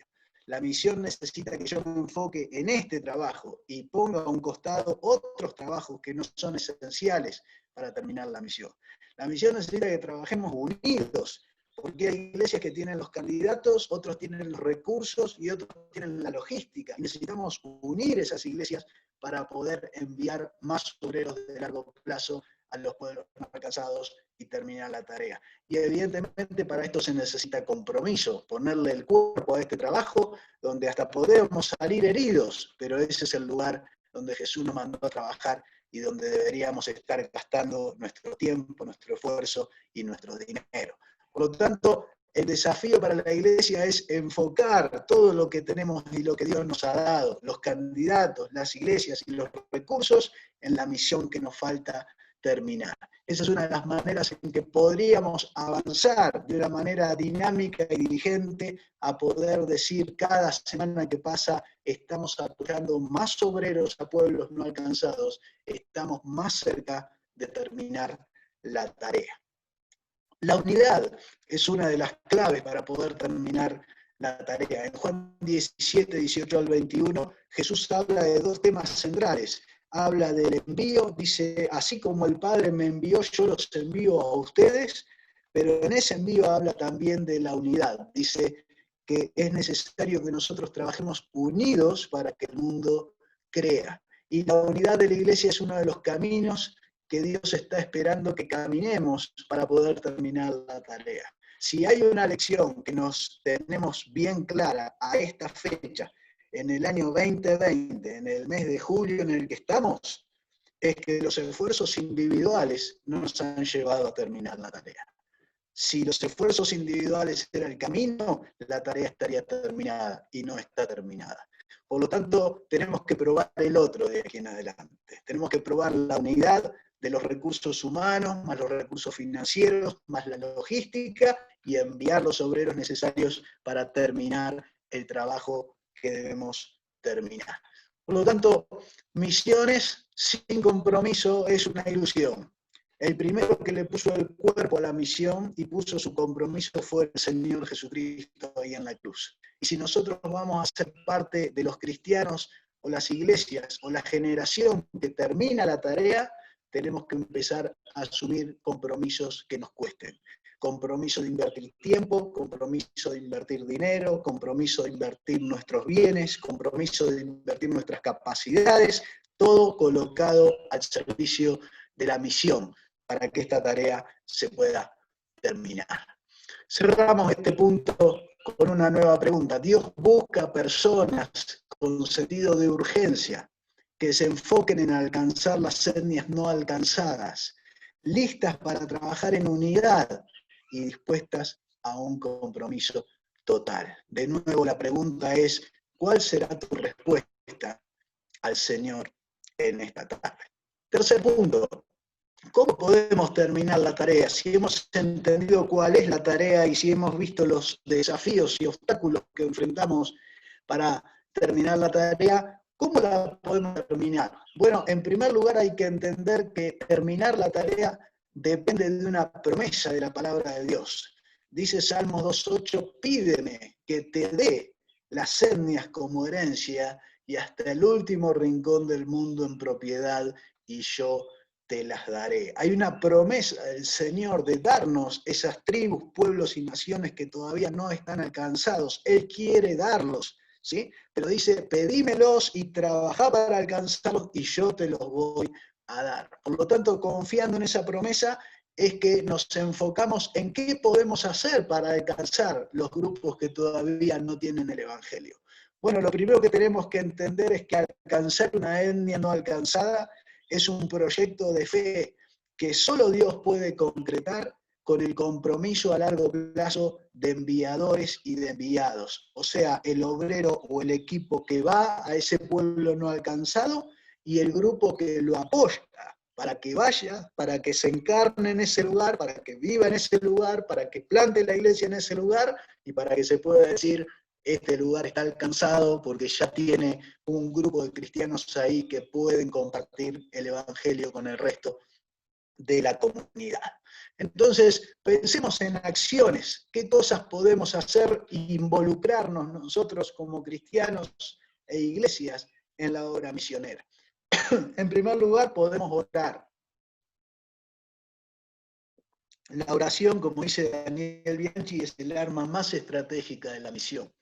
D: La misión necesita que yo me enfoque en este trabajo y ponga a un costado otros trabajos que no son esenciales para terminar la misión. La misión necesita que trabajemos unidos, porque hay iglesias que tienen los candidatos, otros tienen los recursos y otros tienen la logística. Y necesitamos unir esas iglesias para poder enviar más obreros de largo plazo a los pueblos no alcanzados y terminar la tarea. Y evidentemente para esto se necesita compromiso, ponerle el cuerpo a este trabajo, donde hasta podemos salir heridos, pero ese es el lugar donde Jesús nos mandó a trabajar y donde deberíamos estar gastando nuestro tiempo, nuestro esfuerzo y nuestro dinero. Por lo tanto, el desafío para la iglesia es enfocar todo lo que tenemos y lo que Dios nos ha dado, los candidatos, las iglesias y los recursos, en la misión que nos falta terminar. Esa es una de las maneras en que podríamos avanzar de una manera dinámica y diligente a poder decir cada semana que pasa estamos apoyando más obreros a pueblos no alcanzados, estamos más cerca de terminar la tarea. La unidad es una de las claves para poder terminar la tarea. En Juan 17, 18 al 21, Jesús habla de dos temas centrales. Habla del envío, dice, así como el Padre me envió, yo los envío a ustedes, pero en ese envío habla también de la unidad. Dice que es necesario que nosotros trabajemos unidos para que el mundo crea. Y la unidad de la iglesia es uno de los caminos que Dios está esperando que caminemos para poder terminar la tarea. Si hay una lección que nos tenemos bien clara a esta fecha, en el año 2020, en el mes de julio en el que estamos, es que los esfuerzos individuales no nos han llevado a terminar la tarea. Si los esfuerzos individuales eran el camino, la tarea estaría terminada y no está terminada. Por lo tanto, tenemos que probar el otro de aquí en adelante. Tenemos que probar la unidad de los recursos humanos, más los recursos financieros, más la logística, y enviar los obreros necesarios para terminar el trabajo que debemos terminar. Por lo tanto, misiones sin compromiso es una ilusión. El primero que le puso el cuerpo a la misión y puso su compromiso fue el Señor Jesucristo ahí en la cruz. Y si nosotros vamos a ser parte de los cristianos o las iglesias o la generación que termina la tarea, tenemos que empezar a asumir compromisos que nos cuesten. Compromiso de invertir tiempo, compromiso de invertir dinero, compromiso de invertir nuestros bienes, compromiso de invertir nuestras capacidades, todo colocado al servicio de la misión para que esta tarea se pueda terminar. Cerramos este punto con una nueva pregunta. Dios busca personas con sentido de urgencia, que se enfoquen en alcanzar las etnias no alcanzadas, listas para trabajar en unidad y dispuestas a un compromiso total. De nuevo la pregunta es, ¿cuál será tu respuesta al Señor en esta tarde? Tercer punto, ¿cómo podemos terminar la tarea? Si hemos entendido cuál es la tarea y si hemos visto los desafíos y obstáculos que enfrentamos para terminar la tarea, ¿cómo la podemos terminar? Bueno, en primer lugar hay que entender que terminar la tarea depende de una promesa de la palabra de Dios. Dice Salmos 2.8, pídeme que te dé las etnias como herencia y hasta el último rincón del mundo en propiedad, y yo te las daré. Hay una promesa del Señor de darnos esas tribus, pueblos y naciones que todavía no están alcanzados. Él quiere darlos, ¿sí? Pero dice, pedímelos y trabajá para alcanzarlos y yo te los voy a dar. Por lo tanto, confiando en esa promesa, es que nos enfocamos en qué podemos hacer para alcanzar los grupos que todavía no tienen el Evangelio. Bueno, lo primero que tenemos que entender es que alcanzar una etnia no alcanzada es un proyecto de fe que solo Dios puede concretar con el compromiso a largo plazo de enviadores y de enviados. O sea, el obrero o el equipo que va a ese pueblo no alcanzado y el grupo que lo apoya para que vaya, para que se encarne en ese lugar, para que viva en ese lugar, para que plante la iglesia en ese lugar y para que se pueda decir, este lugar está alcanzado porque ya tiene un grupo de cristianos ahí que pueden compartir el Evangelio con el resto de la comunidad. Entonces, pensemos en acciones, qué cosas podemos hacer e involucrarnos nosotros como cristianos e iglesias en la obra misionera. En primer lugar, podemos orar. La oración, como dice Daniel Bianchi, es el arma más estratégica de la misión.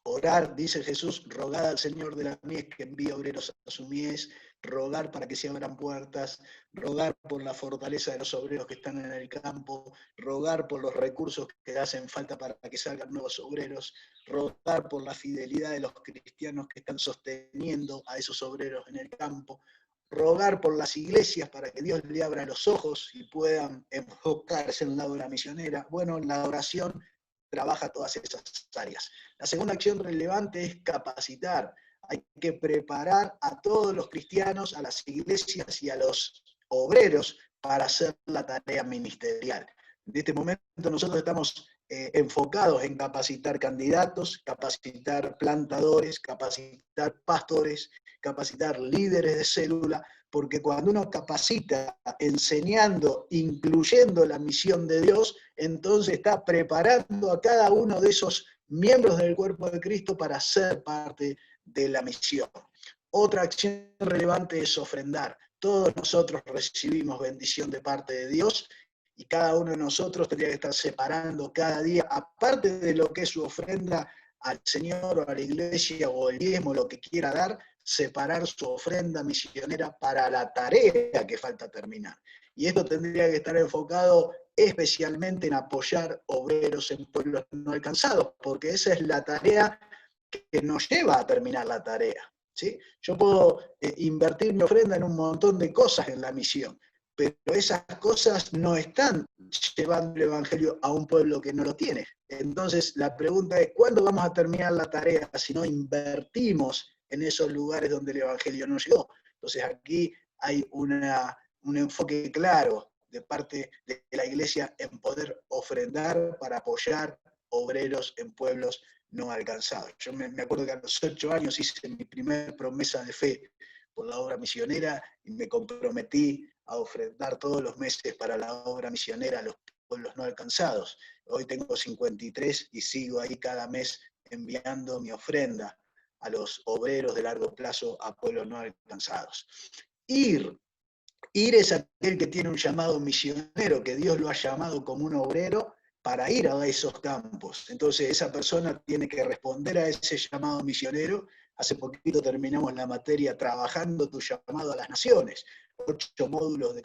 D: Orar, dice Jesús, rogad al Señor de la mies que envíe obreros a su mies, rogar para que se abran puertas, rogar por la fortaleza de los obreros que están en el campo, rogar por los recursos que hacen falta para que salgan nuevos obreros, rogar por la fidelidad de los cristianos que están sosteniendo a esos obreros en el campo, rogar por las iglesias para que Dios le abra los ojos y puedan enfocarse en la obra misionera. Bueno, la oración trabaja todas esas áreas. La segunda acción relevante es capacitar. Hay que preparar a todos los cristianos, a las iglesias y a los obreros para hacer la tarea ministerial. En este momento nosotros estamos enfocados en capacitar candidatos, capacitar plantadores, capacitar pastores, capacitar líderes de célula, porque cuando uno capacita enseñando, incluyendo la misión de Dios, entonces está preparando a cada uno de esos miembros del cuerpo de Cristo para ser parte de la misión. Otra acción relevante es ofrendar. Todos nosotros recibimos bendición de parte de Dios y cada uno de nosotros tendría que estar separando cada día, aparte de lo que es su ofrenda al Señor o a la iglesia o el diezmo, lo que quiera dar, separar su ofrenda misionera para la tarea que falta terminar. Y esto tendría que estar enfocado especialmente en apoyar obreros en pueblos no alcanzados, porque esa es la tarea que nos lleva a terminar la tarea. ¿Sí? Yo puedo invertir mi ofrenda en un montón de cosas en la misión, pero esas cosas no están llevando el Evangelio a un pueblo que no lo tiene. Entonces la pregunta es, ¿cuándo vamos a terminar la tarea si no invertimos en esos lugares donde el Evangelio no llegó? Entonces aquí hay un enfoque claro de parte de la Iglesia en poder ofrendar para apoyar obreros en pueblos no alcanzados. Yo me acuerdo que a los 8 años hice mi primera promesa de fe por la obra misionera y me comprometí a ofrendar todos los meses para la obra misionera a los pueblos no alcanzados. Hoy tengo 53 y sigo ahí cada mes enviando mi ofrenda a los obreros de largo plazo a pueblos no alcanzados. Ir es aquel que tiene un llamado misionero, que Dios lo ha llamado como un obrero para ir a esos campos. Entonces esa persona tiene que responder a ese llamado misionero. Hace poquito terminamos la materia Trabajando tu llamado a las naciones. 12 módulos de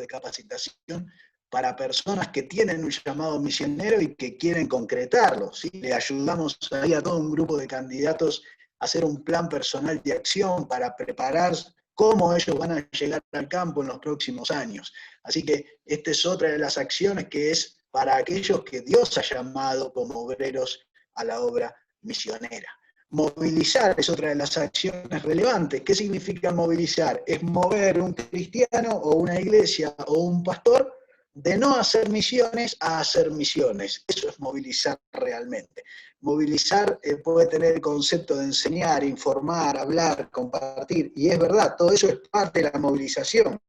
D: capacitación para personas que tienen un llamado misionero y que quieren concretarlo, ¿sí? Le ayudamos ahí a todo un grupo de candidatos a hacer un plan personal de acción para preparar cómo ellos van a llegar al campo en los próximos años. Así que esta es otra de las acciones que es para aquellos que Dios ha llamado como obreros a la obra misionera. Movilizar es otra de las acciones relevantes. ¿Qué significa movilizar? Es mover un cristiano o una iglesia o un pastor de no hacer misiones a hacer misiones. Eso es movilizar realmente. Movilizar puede tener el concepto de enseñar, informar, hablar, compartir, y es verdad, todo eso es parte de la movilización,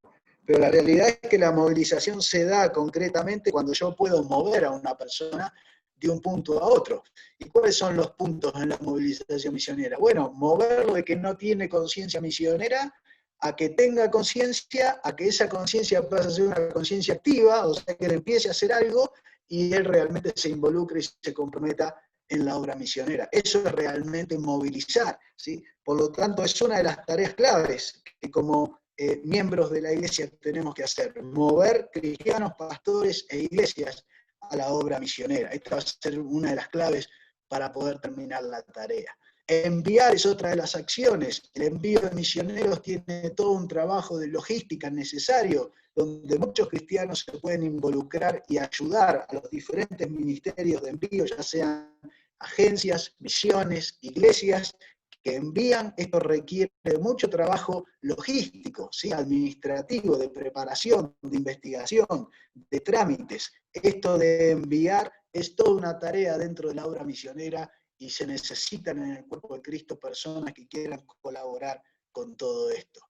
D: pero la realidad es que la movilización se da concretamente cuando yo puedo mover a una persona de un punto a otro. ¿Y cuáles son los puntos en la movilización misionera? Bueno, moverlo de que no tiene conciencia misionera a que tenga conciencia, a que esa conciencia pase a ser una conciencia activa, o sea, que él empiece a hacer algo y él realmente se involucre y se comprometa en la obra misionera. Eso es realmente movilizar, ¿sí? Por lo tanto, es una de las tareas claves que como miembros de la iglesia tenemos que hacer, mover cristianos, pastores e iglesias a la obra misionera. Esta va a ser una de las claves para poder terminar la tarea. Enviar es otra de las acciones. El envío de misioneros tiene todo un trabajo de logística necesario, donde muchos cristianos se pueden involucrar y ayudar a los diferentes ministerios de envío, ya sean agencias, misiones, iglesias, que envían. Esto requiere de mucho trabajo logístico, ¿sí? Administrativo, de preparación, de investigación, de trámites. Esto de enviar es toda una tarea dentro de la obra misionera y se necesitan en el cuerpo de Cristo personas que quieran colaborar con todo esto.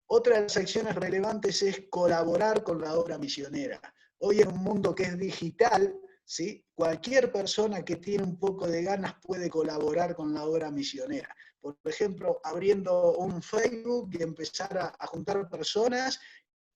D: Otra de las acciones relevantes es colaborar con la obra misionera. Hoy en un mundo que es digital, ¿sí? Cualquier persona que tiene un poco de ganas puede colaborar con la obra misionera. Por ejemplo, abriendo un Facebook y empezar a juntar personas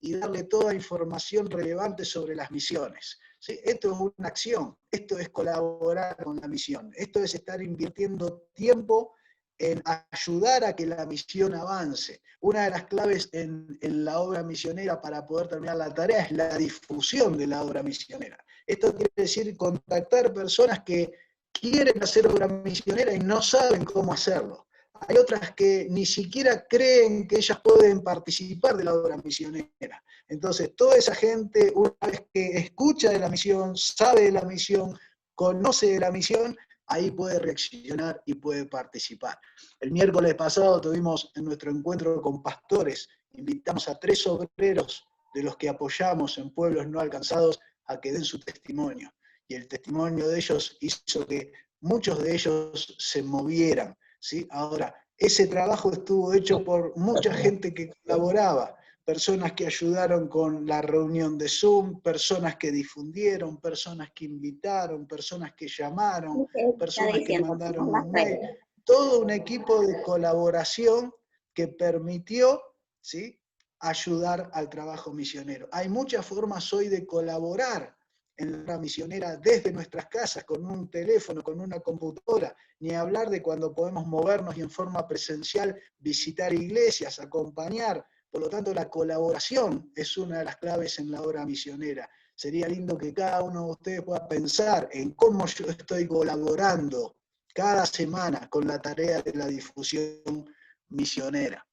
D: y darle toda información relevante sobre las misiones. ¿Sí? Esto es una acción, esto es colaborar con la misión, esto es estar invirtiendo tiempo en ayudar a que la misión avance. Una de las claves en la obra misionera para poder terminar la tarea es la difusión de la obra misionera. Esto quiere decir contactar personas que quieren hacer obra misionera y no saben cómo hacerlo. Hay otras que ni siquiera creen que ellas pueden participar de la obra misionera. Entonces, toda esa gente, una vez que escucha de la misión, sabe de la misión, conoce de la misión, ahí puede reaccionar y puede participar. El miércoles pasado tuvimos en nuestro encuentro con pastores invitamos a 3 obreros de los que apoyamos en pueblos no alcanzados a que den su testimonio. Y el testimonio de ellos hizo que muchos de ellos se movieran, ¿sí? Ahora, ese trabajo estuvo hecho por mucha gente que colaboraba, personas que ayudaron con la reunión de Zoom, personas que difundieron, personas que invitaron, personas que llamaron, personas que mandaron un mail, todo un equipo de colaboración que permitió, ¿sí?, ayudar al trabajo misionero. Hay muchas formas hoy de colaborar en la obra misionera desde nuestras casas, con un teléfono, con una computadora, ni hablar de cuando podemos movernos y en forma presencial visitar iglesias, acompañar. Por lo tanto, la colaboración es una de las claves en la obra misionera. Sería lindo que cada uno de ustedes pueda pensar en cómo yo estoy colaborando cada semana con la tarea de la difusión misionera.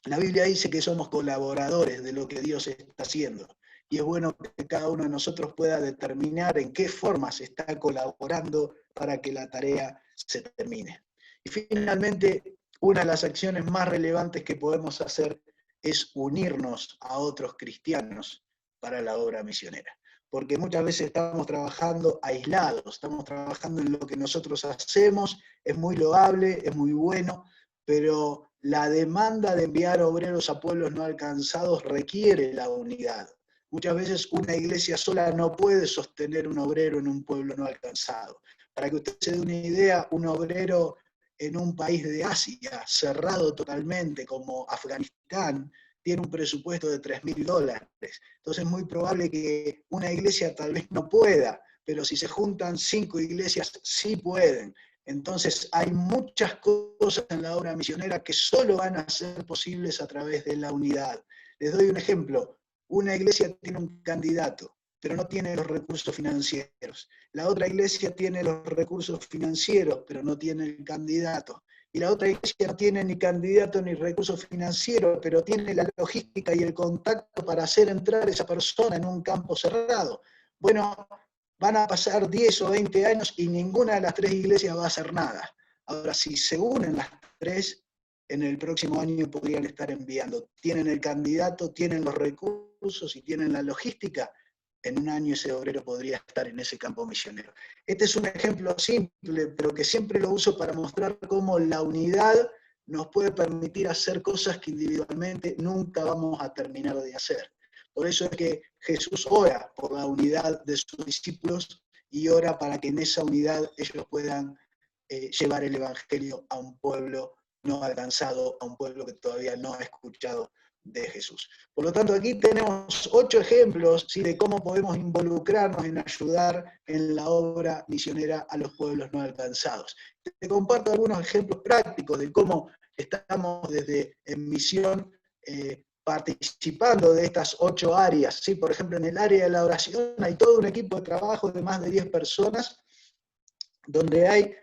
D: La Biblia dice que somos colaboradores de lo que Dios está haciendo. Y es bueno que cada uno de nosotros pueda determinar en qué formas está colaborando para que la tarea se termine. Y finalmente, una de las acciones más relevantes que podemos hacer es unirnos a otros cristianos para la obra misionera. Porque muchas veces estamos trabajando aislados, estamos trabajando en lo que nosotros hacemos, es muy loable, es muy bueno, pero la demanda de enviar obreros a pueblos no alcanzados requiere la unidad. Muchas veces una iglesia sola no puede sostener un obrero en un pueblo no alcanzado. Para que usted se dé una idea, un obrero en un país de Asia, cerrado totalmente como Afganistán, tiene un presupuesto de $3.000. Entonces es muy probable que una iglesia tal vez no pueda, pero si se juntan 5 iglesias sí pueden. Entonces hay muchas cosas en la obra misionera que solo van a ser posibles a través de la unidad. Les doy un ejemplo. Una iglesia tiene un candidato, pero no tiene los recursos financieros. La otra iglesia tiene los recursos financieros, pero no tiene el candidato. Y la otra iglesia no tiene ni candidato ni recursos financieros, pero tiene la logística y el contacto para hacer entrar a esa persona en un campo cerrado. Bueno, van a pasar 10 o 20 años y ninguna de las 3 iglesias va a hacer nada. Ahora, si se unen las 3, en el próximo año podrían estar enviando. Tienen el candidato, tienen los recursos y tienen la logística. En un año ese obrero podría estar en ese campo misionero. Este es un ejemplo simple, pero que siempre lo uso para mostrar cómo la unidad nos puede permitir hacer cosas que individualmente nunca vamos a terminar de hacer. Por eso es que Jesús ora por la unidad de sus discípulos y ora para que en esa unidad ellos puedan llevar el evangelio a un pueblo no alcanzado, a un pueblo que todavía no ha escuchado de Jesús. Por lo tanto, aquí tenemos 8 ejemplos, ¿sí?, de cómo podemos involucrarnos en ayudar en la obra misionera a los pueblos no alcanzados. Te comparto algunos ejemplos prácticos de cómo estamos desde en misión participando de estas 8 áreas. ¿Sí? Por ejemplo, en el área de la oración hay todo un equipo de trabajo de más de 10 personas, donde hay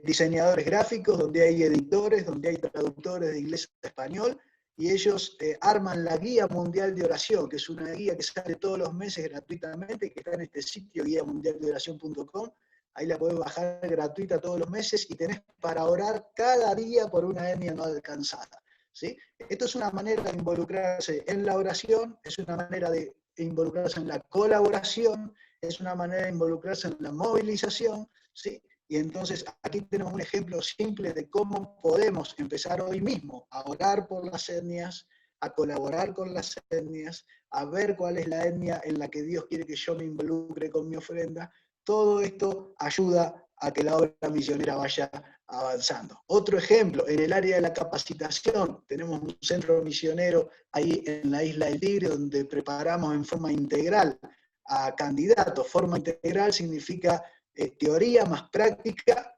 D: diseñadores gráficos, donde hay editores, donde hay traductores de inglés a español, y ellos arman la Guía Mundial de Oración, que es una guía que sale todos los meses gratuitamente, que está en este sitio, guiamundialdeoración.com. Ahí la podés bajar gratuita todos los meses y tenés para orar cada día por una etnia no alcanzada. ¿Sí? Esto es una manera de involucrarse en la oración, es una manera de involucrarse en la colaboración, es una manera de involucrarse en la movilización, ¿sí? Y entonces aquí tenemos un ejemplo simple de cómo podemos empezar hoy mismo a orar por las etnias, a colaborar con las etnias, a ver cuál es la etnia en la que Dios quiere que yo me involucre con mi ofrenda. Todo esto ayuda a que la obra misionera vaya avanzando. Otro ejemplo, en el área de la capacitación, tenemos un centro misionero ahí en la Isla del Tigre, donde preparamos en forma integral a candidatos. Forma integral significa teoría más práctica,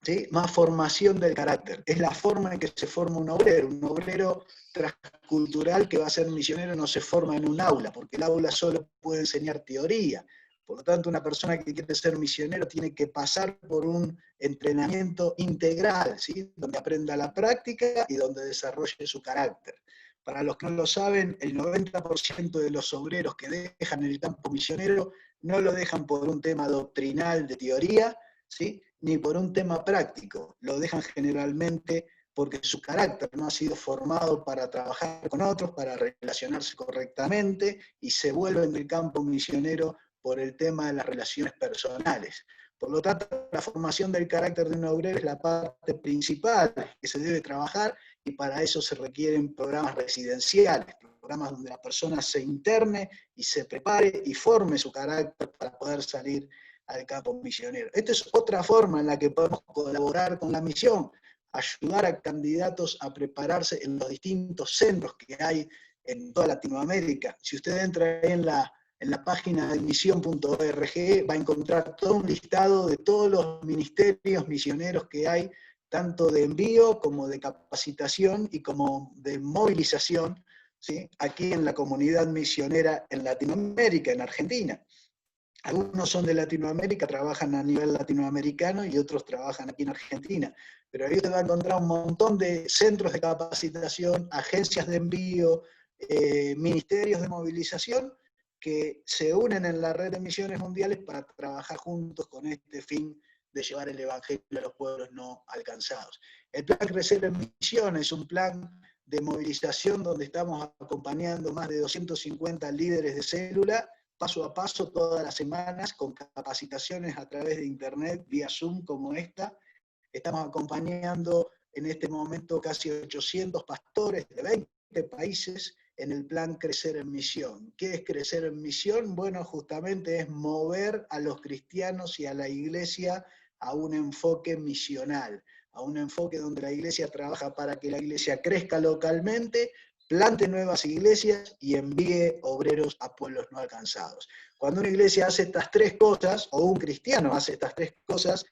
D: ¿sí?, más formación del carácter. Es la forma en que se forma un obrero. Un obrero transcultural que va a ser misionero no se forma en un aula, porque el aula solo puede enseñar teoría. Por lo tanto, una persona que quiere ser misionero tiene que pasar por un entrenamiento integral, ¿sí?, donde aprenda la práctica y donde desarrolle su carácter. Para los que no lo saben, el 90% de los obreros que dejan el campo misionero no lo dejan por un tema doctrinal de teoría, ¿sí?, ni por un tema práctico. Lo dejan generalmente porque su carácter no ha sido formado para trabajar con otros, para relacionarse correctamente, y se vuelven del campo misionero por el tema de las relaciones personales. Por lo tanto, la formación del carácter de un obrero es la parte principal que se debe trabajar, y para eso se requieren programas residenciales, programas donde la persona se interne y se prepare y forme su carácter para poder salir al campo misionero. Esta es otra forma en la que podemos colaborar con la misión, ayudar a candidatos a prepararse en los distintos centros que hay en toda Latinoamérica. Si usted entra ahí en la página de misión.org, va a encontrar todo un listado de todos los ministerios misioneros que hay, tanto de envío como de capacitación y como de movilización, ¿sí?, aquí en la comunidad misionera en Latinoamérica, en Argentina. Algunos son de Latinoamérica, trabajan a nivel latinoamericano, y otros trabajan aquí en Argentina. Pero ahí usted va a encontrar un montón de centros de capacitación, agencias de envío, ministerios de movilización, que se unen en la red de misiones mundiales para trabajar juntos con este fin de llevar el Evangelio a los pueblos no alcanzados. El plan Crecer en Misión es un plan de movilización donde estamos acompañando más de 250 líderes de célula, paso a paso, todas las semanas, con capacitaciones a través de internet, vía Zoom como esta. Estamos acompañando en este momento casi 800 pastores de 20 países en el plan Crecer en Misión. ¿Qué es Crecer en Misión? Bueno, justamente es mover a los cristianos y a la iglesia a un enfoque misional, a un enfoque donde la iglesia trabaja para que la iglesia crezca localmente, plante nuevas iglesias y envíe obreros a pueblos no alcanzados. Cuando una iglesia hace estas tres cosas, o un cristiano hace estas tres cosas,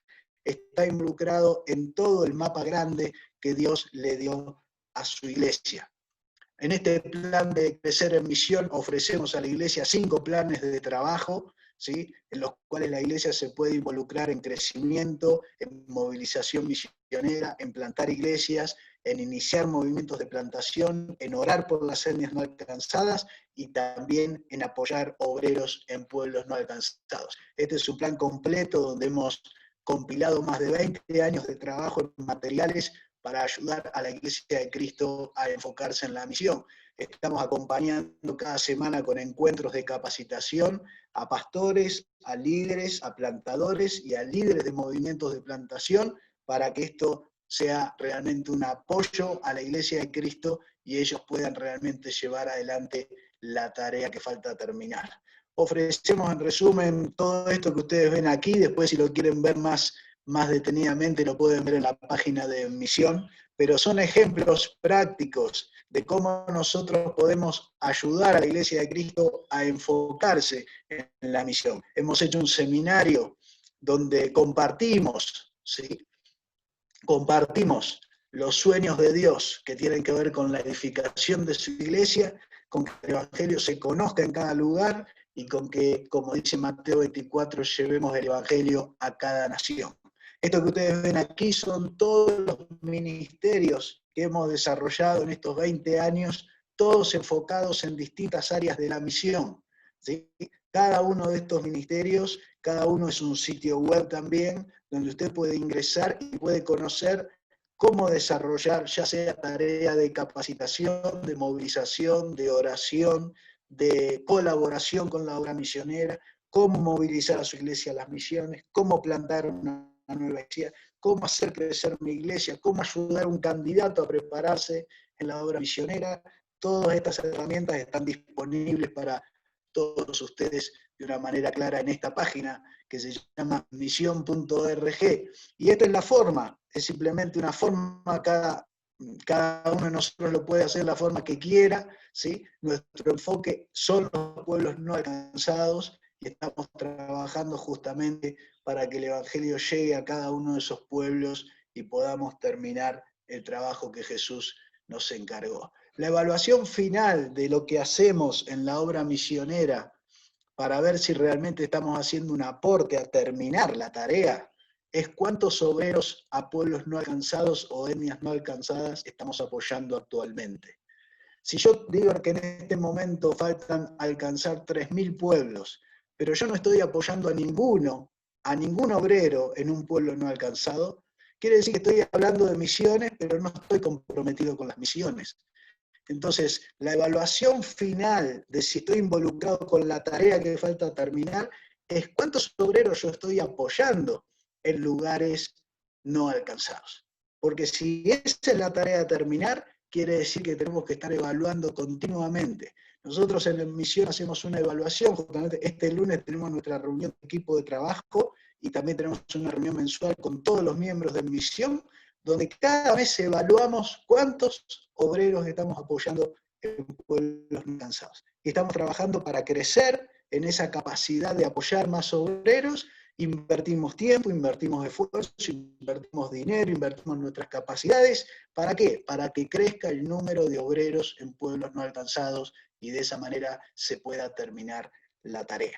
D: está involucrado en todo el mapa grande que Dios le dio a su iglesia. En este plan de Crecer en Misión ofrecemos a la iglesia 5 planes de trabajo, ¿sí?, en los cuales la iglesia se puede involucrar en crecimiento, en movilización misionera, en plantar iglesias, en iniciar movimientos de plantación, en orar por las etnias no alcanzadas y también en apoyar obreros en pueblos no alcanzados. Este es un plan completo donde hemos compilado más de 20 años de trabajo en materiales para ayudar a la Iglesia de Cristo a enfocarse en la misión. Estamos acompañando cada semana con encuentros de capacitación a pastores, a líderes, a plantadores y a líderes de movimientos de plantación, para que esto sea realmente un apoyo a la Iglesia de Cristo y ellos puedan realmente llevar adelante la tarea que falta terminar. Ofrecemos en resumen todo esto que ustedes ven aquí. Después, si lo quieren ver más detenidamente, lo pueden ver en la página de Misión, pero son ejemplos prácticos de cómo nosotros podemos ayudar a la Iglesia de Cristo a enfocarse en la misión. Hemos hecho un seminario donde compartimos, ¿sí?, compartimos los sueños de Dios que tienen que ver con la edificación de su iglesia, con que el Evangelio se conozca en cada lugar y con que, como dice Mateo 24, llevemos el Evangelio a cada nación. Esto que ustedes ven aquí son todos los ministerios que hemos desarrollado en estos 20 años, todos enfocados en distintas áreas de la misión, ¿sí? Cada uno de estos ministerios, cada uno es un sitio web también, donde usted puede ingresar y puede conocer cómo desarrollar ya sea tarea de capacitación, de movilización, de oración, de colaboración con la obra misionera, cómo movilizar a su iglesia a las misiones, cómo plantar una nueva iglesia, cómo hacer crecer mi iglesia, cómo ayudar a un candidato a prepararse en la obra misionera. Todas estas herramientas están disponibles para todos ustedes de una manera clara en esta página que se llama misión.org. Y esta es la forma, es simplemente una forma, cada uno de nosotros lo puede hacer de la forma que quiera, ¿sí? Nuestro enfoque son los pueblos no alcanzados y estamos trabajando justamente para que el Evangelio llegue a cada uno de esos pueblos y podamos terminar el trabajo que Jesús nos encargó. La evaluación final de lo que hacemos en la obra misionera para ver si realmente estamos haciendo un aporte a terminar la tarea es cuántos obreros a pueblos no alcanzados o etnias no alcanzadas estamos apoyando actualmente. Si yo digo que en este momento faltan alcanzar 3.000 pueblos, pero yo no estoy apoyando a ningún obrero en un pueblo no alcanzado, quiere decir que estoy hablando de misiones, pero no estoy comprometido con las misiones. Entonces, la evaluación final de si estoy involucrado con la tarea que falta terminar es cuántos obreros yo estoy apoyando en lugares no alcanzados. Porque si esa es la tarea a terminar, quiere decir que tenemos que estar evaluando continuamente. Nosotros en la misión hacemos una evaluación, justamente este lunes tenemos nuestra reunión de equipo de trabajo y también tenemos una reunión mensual con todos los miembros de misión, donde cada mes evaluamos cuántos obreros estamos apoyando en pueblos no alcanzados. Y estamos trabajando para crecer en esa capacidad de apoyar más obreros. Invertimos tiempo, invertimos esfuerzo, invertimos dinero, invertimos nuestras capacidades. ¿Para qué? Para que crezca el número de obreros en pueblos no alcanzados y de esa manera se pueda terminar la tarea.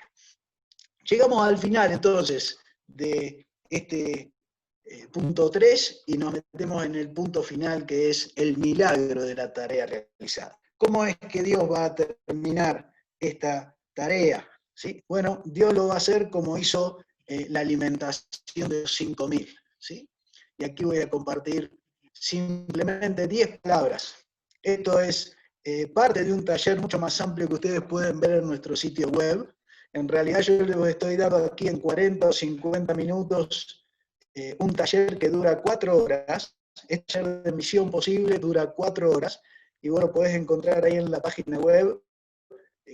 D: Llegamos al final entonces de este punto 3 y nos metemos en el punto final que es el milagro de la tarea realizada. ¿Cómo es que Dios va a terminar esta tarea? ¿Sí? Bueno, Dios lo va a hacer como hizo la alimentación de los 5.000. ¿Sí? Y aquí voy a compartir simplemente 10 palabras. Esto es parte de un taller mucho más amplio que ustedes pueden ver en nuestro sitio web. En realidad yo les estoy dando aquí en 40 o 50 minutos un taller que dura 4 horas. Este taller de Misión Posible dura 4 horas. Y vos lo podés encontrar ahí en la página web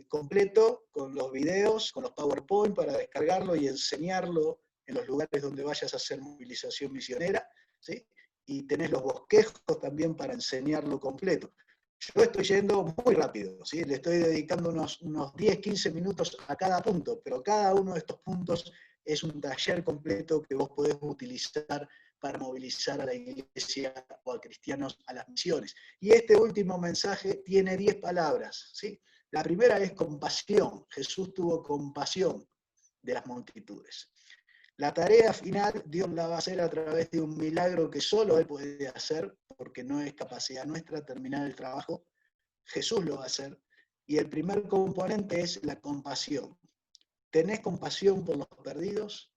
D: completo, con los videos, con los PowerPoint para descargarlo y enseñarlo en los lugares donde vayas a hacer movilización misionera, ¿sí? Y tenés los bosquejos también para enseñarlo completo. Yo estoy yendo muy rápido, ¿sí? Le estoy dedicando unos 10, 15 minutos a cada punto, pero cada uno de estos puntos es un taller completo que vos podés utilizar para movilizar a la iglesia o a cristianos a las misiones. Y este último mensaje tiene 10 palabras, ¿sí? La primera es compasión. Jesús tuvo compasión de las multitudes. La tarea final Dios la va a hacer a través de un milagro que solo Él puede hacer, porque no es capacidad nuestra terminar el trabajo. Jesús lo va a hacer. Y el primer componente es la compasión. ¿Tenés compasión por los perdidos?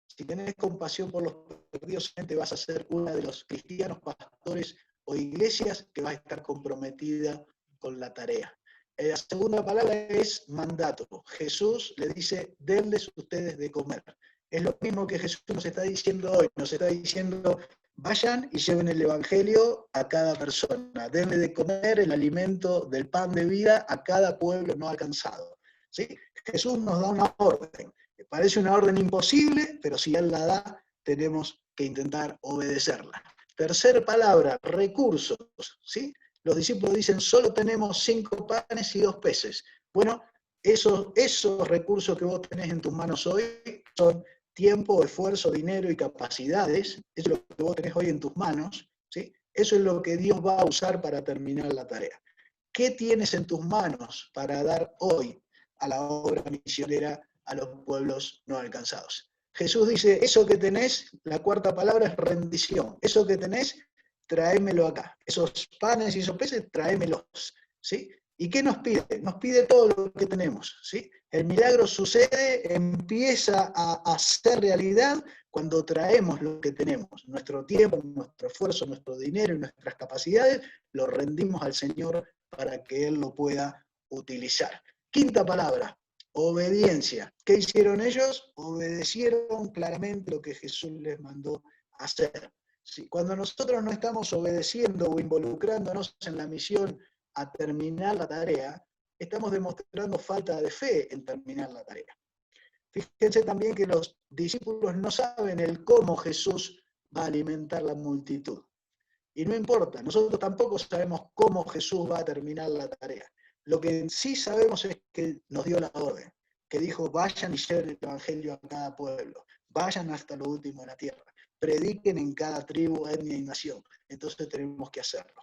D: Si tenés compasión por los perdidos, vas a ser uno de los cristianos, pastores o iglesias que va a estar comprometida con la tarea. La segunda palabra es mandato. Jesús le dice, denles ustedes de comer. Es lo mismo que Jesús nos está diciendo hoy. Nos está diciendo, vayan y lleven el evangelio a cada persona. Denle de comer el alimento del pan de vida a cada pueblo no alcanzado. ¿Sí? Jesús nos da una orden. Parece una orden imposible, pero si Él la da, tenemos que intentar obedecerla. Tercer palabra, recursos. ¿Sí? Los discípulos dicen, solo tenemos 5 panes y 2 peces. Bueno, esos recursos que vos tenés en tus manos hoy son tiempo, esfuerzo, dinero y capacidades. Eso es lo que vos tenés hoy en tus manos. ¿Sí? Eso es lo que Dios va a usar para terminar la tarea. ¿Qué tienes en tus manos para dar hoy a la obra misionera a los pueblos no alcanzados? Jesús dice, eso que tenés, la cuarta palabra es rendición. Eso que tenés, tráemelo acá. Esos panes y esos peces, tráemelos. ¿Sí? ¿Y qué nos pide? Nos pide todo lo que tenemos. ¿Sí? El milagro sucede, empieza a hacer realidad cuando traemos lo que tenemos. Nuestro tiempo, nuestro esfuerzo, nuestro dinero y nuestras capacidades, lo rendimos al Señor para que Él lo pueda utilizar. Quinta palabra, obediencia. ¿Qué hicieron ellos? Obedecieron claramente lo que Jesús les mandó hacer. ¿Sí? Cuando nosotros no estamos obedeciendo o involucrándonos en la misión a terminar la tarea, estamos demostrando falta de fe en terminar la tarea. Fíjense también que los discípulos no saben el cómo Jesús va a alimentar la multitud. Y no importa, nosotros tampoco sabemos cómo Jesús va a terminar la tarea. Lo que sí sabemos es que nos dio la orden, que dijo, vayan y lleven el evangelio a cada pueblo, vayan hasta lo último de la tierra, prediquen en cada tribu, etnia y nación. Entonces tenemos que hacerlo.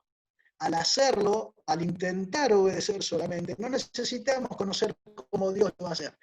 D: Al hacerlo, al intentar obedecer solamente, no necesitamos conocer cómo Dios lo va a hacer.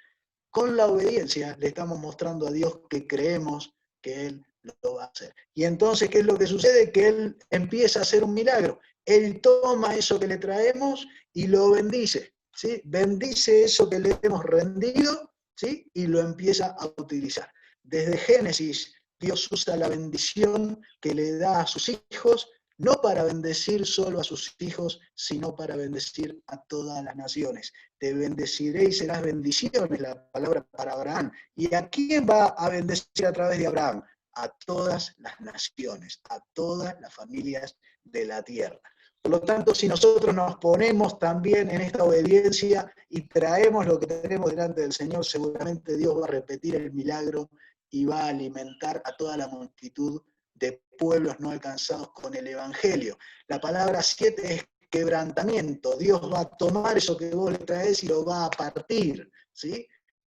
D: Con la obediencia le estamos mostrando a Dios que creemos que Él lo va a hacer. Y entonces, ¿qué es lo que sucede? Que Él empieza a hacer un milagro. Él toma eso que le traemos y lo bendice. ¿Sí? Bendice eso que le hemos rendido, ¿sí? Y lo empieza a utilizar. Desde Génesis Dios usa la bendición que le da a sus hijos, no para bendecir solo a sus hijos, sino para bendecir a todas las naciones. Te bendeciré y serás bendición, es la palabra para Abraham. ¿Y a quién va a bendecir a través de Abraham? A todas las naciones, a todas las familias de la tierra. Por lo tanto, si nosotros nos ponemos también en esta obediencia y traemos lo que tenemos delante del Señor, seguramente Dios va a repetir el milagro y va a alimentar a toda la multitud de pueblos no alcanzados con el Evangelio. La palabra 7 es quebrantamiento. Dios va a tomar eso que vos le traes y lo va a partir, ¿sí?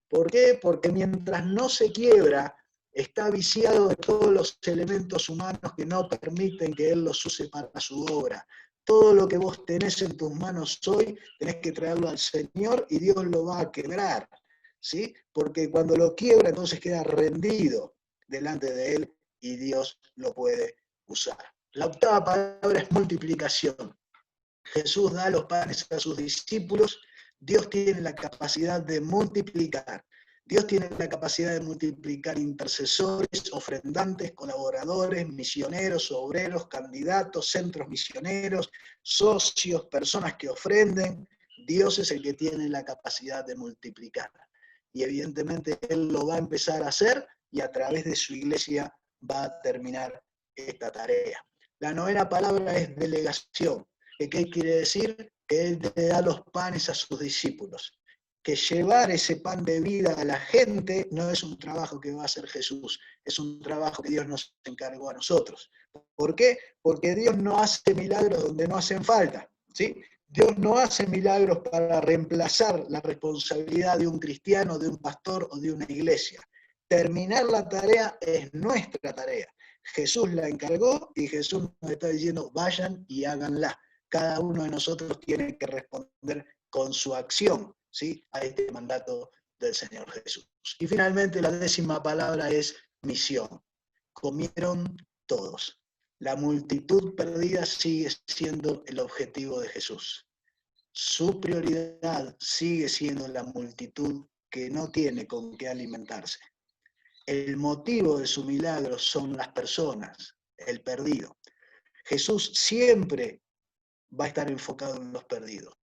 D: ¿Por qué? Porque mientras no se quiebra, está viciado de todos los elementos humanos que no permiten que Él los use para su obra. Todo lo que vos tenés en tus manos hoy, tenés que traerlo al Señor y Dios lo va a quebrar, ¿sí? Porque cuando lo quiebra, entonces queda rendido delante de Él y Dios lo puede usar. La octava palabra es multiplicación. Jesús da los panes a sus discípulos. Dios tiene la capacidad de multiplicar. Dios tiene la capacidad de multiplicar intercesores, ofrendantes, colaboradores, misioneros, obreros, candidatos, centros misioneros, socios, personas que ofrenden. Dios es el que tiene la capacidad de multiplicar. Y evidentemente Él lo va a empezar a hacer y a través de su iglesia va a terminar esta tarea. La novena palabra es delegación. ¿Qué quiere decir? Que Él le da los panes a sus discípulos. Que llevar ese pan de vida a la gente no es un trabajo que va a hacer Jesús, es un trabajo que Dios nos encargó a nosotros. ¿Por qué? Porque Dios no hace milagros donde no hacen falta, ¿sí? Dios no hace milagros para reemplazar la responsabilidad de un cristiano, de un pastor o de una iglesia. Terminar la tarea es nuestra tarea. Jesús la encargó y Jesús nos está diciendo, vayan y háganla. Cada uno de nosotros tiene que responder con su acción, ¿sí? A este mandato del Señor Jesús. Y finalmente la 10ª palabra es misión. Comieron todos. La multitud perdida sigue siendo el objetivo de Jesús. Su prioridad sigue siendo la multitud que no tiene con qué alimentarse. El motivo de su milagro son las personas, el perdido. Jesús siempre va a estar enfocado en los perdidos.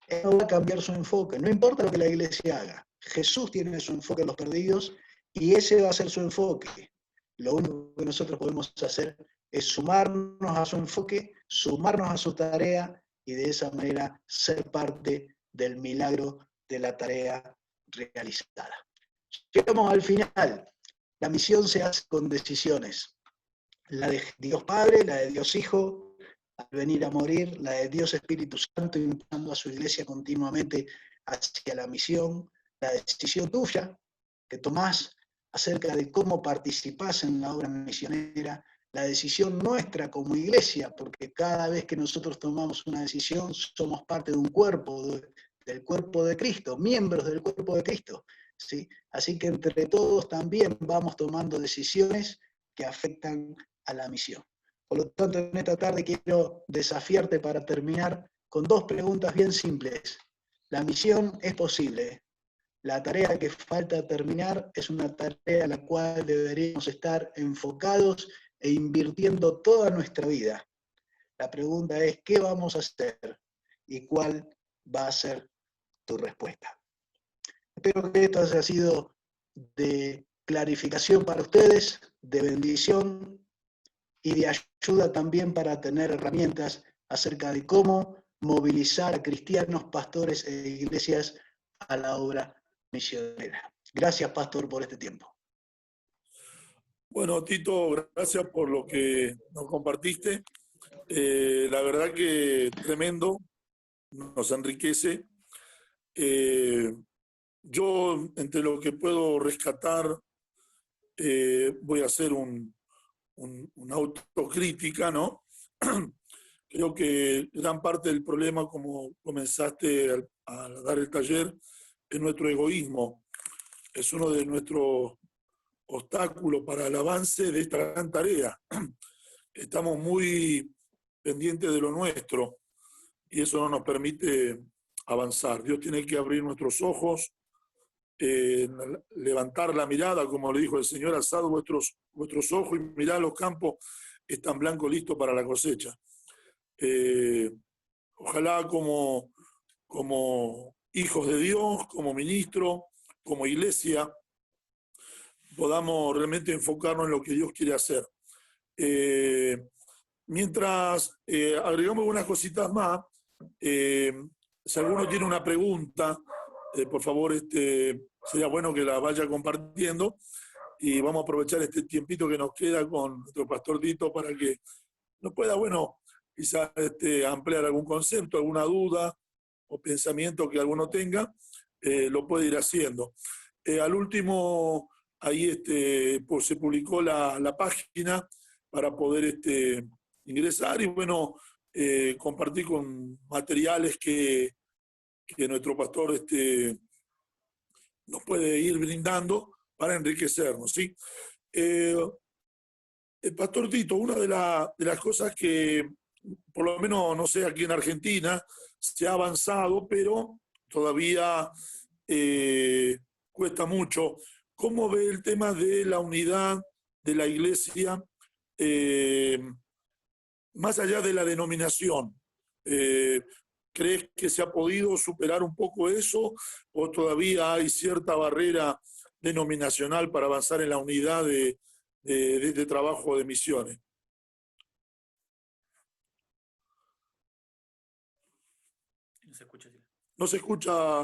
D: Él no va a cambiar su enfoque, no importa lo que la iglesia haga. Jesús tiene su enfoque en los perdidos y ese va a ser su enfoque. Lo único que nosotros podemos hacer es sumarnos a su enfoque, sumarnos a su tarea y de esa manera ser parte del milagro de la tarea realizada. Llegamos al final. La misión se hace con decisiones. La de Dios Padre, la de Dios Hijo, al venir a morir, la de Dios Espíritu Santo, invitando a su iglesia continuamente hacia la misión, la decisión tuya que tomás acerca de cómo participás en la obra misionera, la decisión nuestra como iglesia, porque cada vez que nosotros tomamos una decisión somos parte de un cuerpo, del cuerpo de Cristo, miembros del cuerpo de Cristo, ¿sí? Así que entre todos también vamos tomando decisiones que afectan a la misión. Por lo tanto, en esta tarde quiero desafiarte para terminar con 2 preguntas bien simples. La misión es posible. La tarea que falta terminar es una tarea en la cual deberíamos estar enfocados e invirtiendo toda nuestra vida. La pregunta es, ¿qué vamos a hacer? ¿Y cuál va a ser tu respuesta? Espero que esto haya sido de clarificación para ustedes, de bendición y de ayuda también para tener herramientas acerca de cómo movilizar a cristianos, pastores e iglesias a la obra misionera. Gracias, pastor, por este tiempo.
A: Bueno, Tito, gracias por lo que nos compartiste. La verdad que tremendo, nos enriquece. Yo, entre lo que puedo rescatar, voy a hacer una autocrítica, ¿no? Creo que gran parte del problema, como comenzaste a dar el taller, es nuestro egoísmo. Es uno de nuestros obstáculos para el avance de esta gran tarea. Estamos muy pendientes de lo nuestro y eso no nos permite avanzar. Dios tiene que abrir nuestros ojos levantar la mirada, como le dijo el Señor, alzad vuestros ojos y mirad los campos, están blancos listos para la cosecha. Ojalá como hijos de Dios, como ministro, como iglesia, podamos realmente enfocarnos en lo que Dios quiere hacer. Mientras agregamos algunas cositas más, si alguno tiene una pregunta, por favor, sería bueno que la vaya compartiendo y vamos a aprovechar este tiempito que nos queda con nuestro pastor Tito para que nos pueda, bueno, quizás ampliar algún concepto, alguna duda o pensamiento que alguno tenga, lo puede ir haciendo. Al último, ahí pues, se publicó la página para poder ingresar y, bueno, compartir con materiales que nuestro pastor nos puede ir brindando para enriquecernos, ¿sí? El pastor Tito, una de las cosas que, por lo menos, no sé, aquí en Argentina, se ha avanzado, pero todavía cuesta mucho. ¿Cómo ve el tema de la unidad de la iglesia más allá de la denominación? ¿Crees que se ha podido superar un poco eso o todavía hay cierta barrera denominacional para avanzar en la unidad de trabajo de misiones?
E: No se escucha.
A: No se escucha.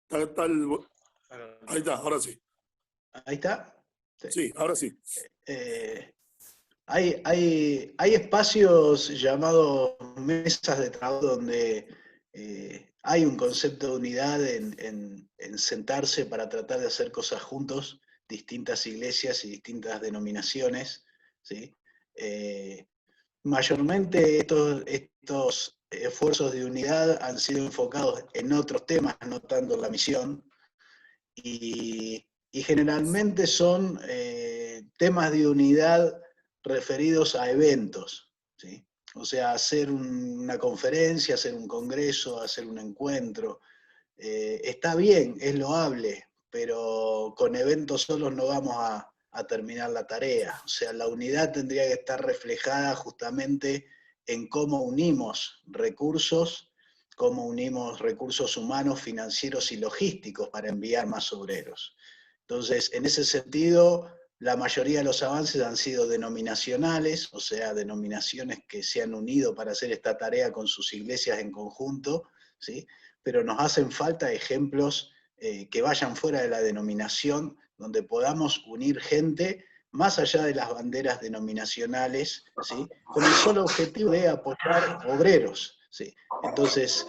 A: Ahí está, ahora sí.
D: ¿Ahí está?
A: Sí, ahora sí.
D: Hay espacios llamados mesas de trabajo donde hay un concepto de unidad en sentarse para tratar de hacer cosas juntos, distintas iglesias y distintas denominaciones, ¿sí? Mayormente estos esfuerzos de unidad han sido enfocados en otros temas, no tanto en la misión, y generalmente son temas de unidad referidos a eventos, ¿sí? O sea, hacer una conferencia, hacer un congreso, hacer un encuentro. Está bien, es loable, pero con eventos solos no vamos a terminar la tarea. O sea, la unidad tendría que estar reflejada justamente en cómo unimos recursos humanos, financieros y logísticos para enviar más obreros. Entonces, en ese sentido, la mayoría de los avances han sido denominacionales, o sea, denominaciones que se han unido para hacer esta tarea con sus iglesias en conjunto, ¿sí? Pero nos hacen falta ejemplos que vayan fuera de la denominación, donde podamos unir gente más allá de las banderas denominacionales, ¿sí? Con el solo objetivo de apoyar obreros, ¿sí? Entonces,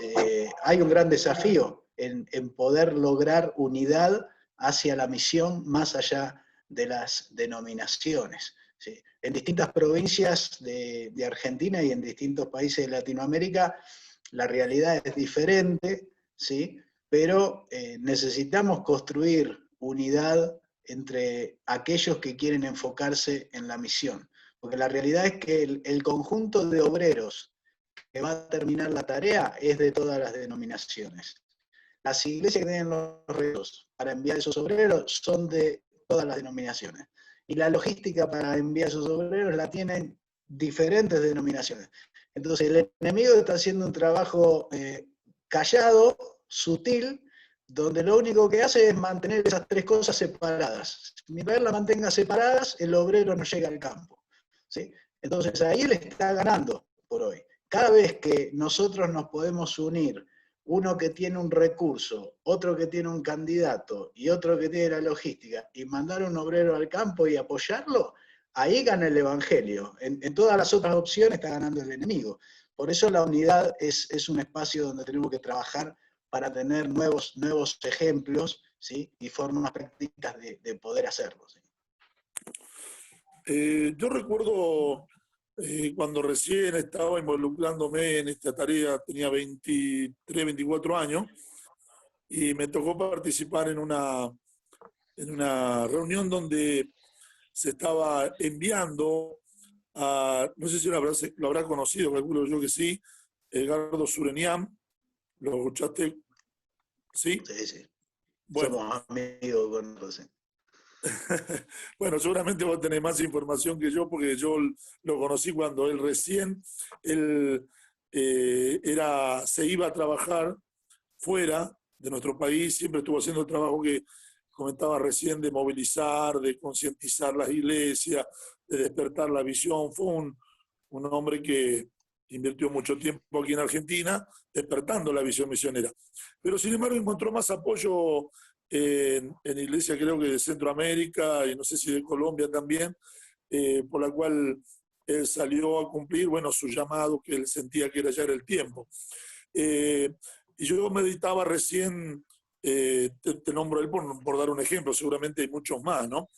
D: hay un gran desafío en poder lograr unidad hacia la misión más allá de las denominaciones, ¿sí? En distintas provincias de Argentina y en distintos países de Latinoamérica, la realidad es diferente, ¿sí? Pero necesitamos construir unidad entre aquellos que quieren enfocarse en la misión. Porque la realidad es que el conjunto de obreros que va a terminar la tarea es de todas las denominaciones. Las iglesias que tienen los recursos para enviar esos obreros son de todas las denominaciones. Y la logística para enviar esos obreros la tienen diferentes denominaciones. Entonces el enemigo está haciendo un trabajo callado, sutil, donde lo único que hace es mantener esas tres cosas separadas. Mientras él las mantenga separadas, el obrero no llega al campo, ¿sí? Entonces ahí él está ganando por hoy. Cada vez que nosotros nos podemos unir, uno que tiene un recurso, otro que tiene un candidato y otro que tiene la logística, y mandar un obrero al campo y apoyarlo, ahí gana el evangelio. En todas las otras opciones está ganando el enemigo. Por eso la unidad es un espacio donde tenemos que trabajar para tener nuevos ejemplos, ¿sí? Y formas prácticas de poder hacerlo, ¿sí?
A: Yo recuerdo cuando recién estaba involucrándome en esta tarea, tenía 23, 24 años, y me tocó participar en una reunión donde se estaba enviando a, no sé si lo habrá conocido, calculo yo que sí, Edgardo Sureniam. ¿Lo escuchaste? ¿Sí?
D: Sí, sí.
A: Bueno,
D: somos amigos con José.
A: bueno, seguramente vos tenés más información que yo, porque yo lo conocí cuando él se iba a trabajar fuera de nuestro país, siempre estuvo haciendo el trabajo que comentaba recién de movilizar, de concientizar las iglesias, de despertar la visión. Fue un hombre que invirtió mucho tiempo aquí en Argentina despertando la visión misionera. Pero sin embargo encontró más apoyo en iglesias, creo que de Centroamérica y no sé si de Colombia también, por la cual él salió a cumplir, bueno, su llamado, que él sentía que ya era el tiempo. Y yo meditaba recién, te nombro a él por dar un ejemplo, seguramente hay muchos más, ¿no?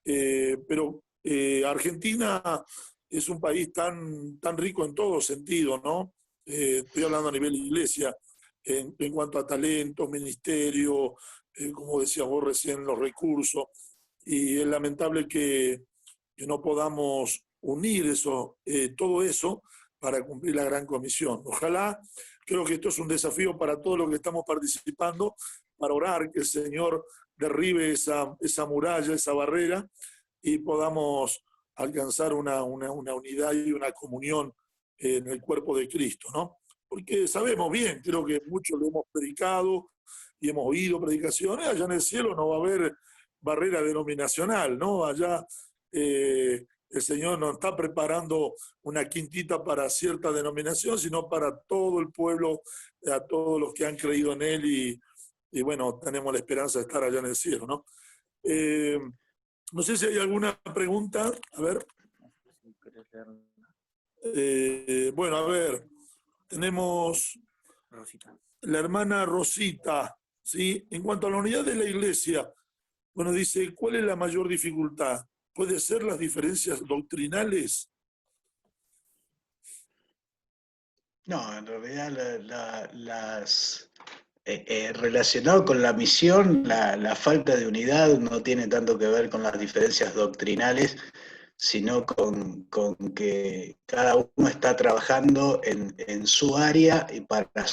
A: Pero Argentina es un país tan rico en todo sentido, ¿no? Estoy hablando a nivel iglesia, en cuanto a talento, ministerio, como decías vos recién, los recursos, y es lamentable que no podamos unir todo eso para cumplir la gran comisión. Ojalá, creo que esto es un desafío para todos los que estamos participando, para orar que el Señor derribe esa muralla, esa barrera, y podamos alcanzar una unidad y una comunión en el cuerpo de Cristo, ¿no? Porque sabemos bien, creo que muchos lo hemos predicado y hemos oído predicaciones, allá en el cielo no va a haber barrera denominacional, ¿no? Allá el Señor no está preparando una quintita para cierta denominación, sino para todo el pueblo, a todos los que han creído en Él y bueno, tenemos la esperanza de estar allá en el cielo, ¿no? No sé si hay alguna pregunta. A ver. Bueno, a ver. Tenemos
E: Rosita.
A: la hermana Rosita, ¿sí? En cuanto a la unidad de la iglesia, bueno, dice, ¿cuál es la mayor dificultad? ¿Puede ser las diferencias doctrinales?
D: No, en realidad relacionado con la misión, la falta de unidad no tiene tanto que ver con las diferencias doctrinales, sino con que cada uno está trabajando en su área y para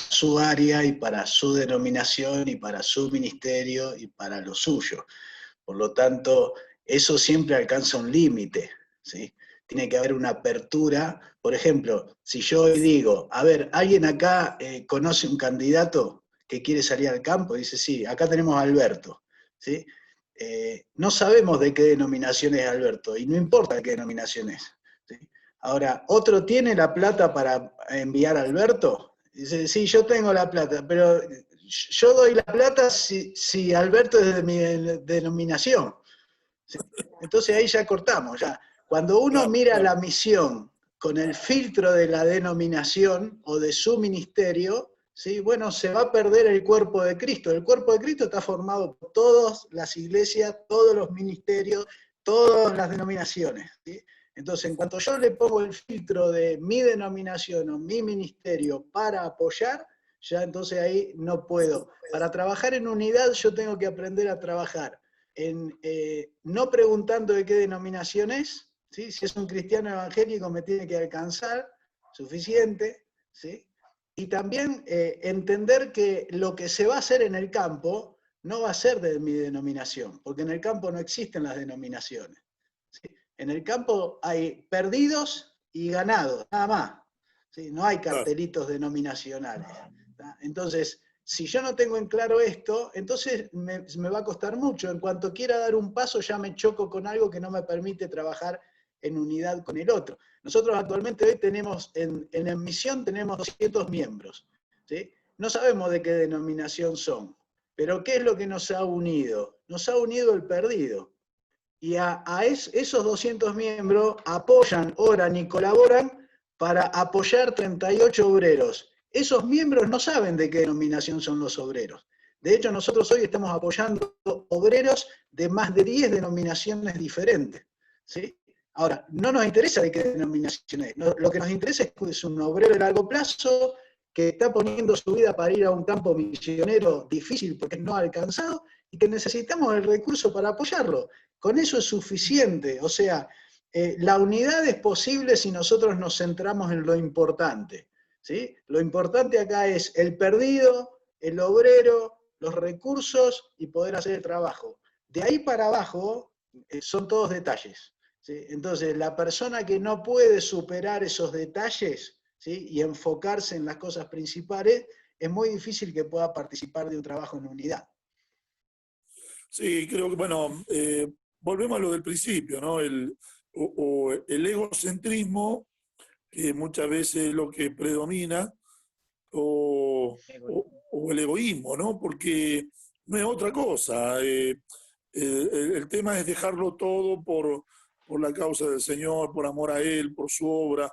D: su denominación y para su ministerio y para lo suyo. Por lo tanto, eso siempre alcanza un límite, ¿sí? Tiene que haber una apertura. Por ejemplo, si yo hoy digo, a ver, ¿alguien acá conoce un candidato que quiere salir al campo? Dice, sí, acá tenemos a Alberto, ¿sí? No sabemos de qué denominación es Alberto, y no importa qué denominación es, ¿sí? Ahora, ¿otro tiene la plata para enviar a Alberto? Dice, sí, yo tengo la plata, pero yo doy la plata si Alberto es de mi denominación. Entonces ahí ya cortamos. Ya. Cuando uno mira la misión con el filtro de la denominación o de su ministerio, ¿sí? Bueno, se va a perder el cuerpo de Cristo. El cuerpo de Cristo está formado por todas las iglesias, todos los ministerios, todas las denominaciones, ¿sí? Entonces, en cuanto yo le pongo el filtro de mi denominación o mi ministerio para apoyar, ya entonces ahí no puedo. Para trabajar en unidad yo tengo que aprender a trabajar no preguntando de qué denominación es, ¿sí? Si es un cristiano evangélico me tiene que alcanzar, suficiente, ¿sí? Y también entender que lo que se va a hacer en el campo no va a ser de mi denominación, porque en el campo no existen las denominaciones, ¿sí? En el campo hay perdidos y ganados, nada más, ¿sí? No hay cartelitos denominacionales. ¿tá? Entonces, si yo no tengo en claro esto, entonces me va a costar mucho. En cuanto quiera dar un paso, ya me choco con algo que no me permite trabajar en unidad con el otro. Nosotros actualmente hoy tenemos, en la misión tenemos 200 miembros, ¿sí? No sabemos de qué denominación son, pero ¿qué es lo que nos ha unido? Nos ha unido el perdido. Y esos 200 miembros apoyan, oran y colaboran para apoyar 38 obreros. Esos miembros no saben de qué denominación son los obreros. De hecho, nosotros hoy estamos apoyando obreros de más de 10 denominaciones diferentes, ¿sí? Ahora, no nos interesa de qué denominación es. Lo que nos interesa es que es un obrero de largo plazo que está poniendo su vida para ir a un campo misionero difícil porque no ha alcanzado y que necesitamos el recurso para apoyarlo. Con eso es suficiente. O sea, la unidad es posible si nosotros nos centramos en lo importante, ¿sí? Lo importante acá es el perdido, el obrero, los recursos y poder hacer el trabajo. De ahí para abajo son todos detalles, ¿sí? Entonces, la persona que no puede superar esos detalles, ¿sí?, y enfocarse en las cosas principales, es muy difícil que pueda participar de un trabajo en unidad.
A: Sí, creo que, bueno, volvemos a lo del principio, ¿no? O el egocentrismo, que muchas veces es lo que predomina, o el egoísmo, ¿no? Porque no es otra cosa. El tema es dejarlo todo por la causa del Señor, por amor a Él, por su obra.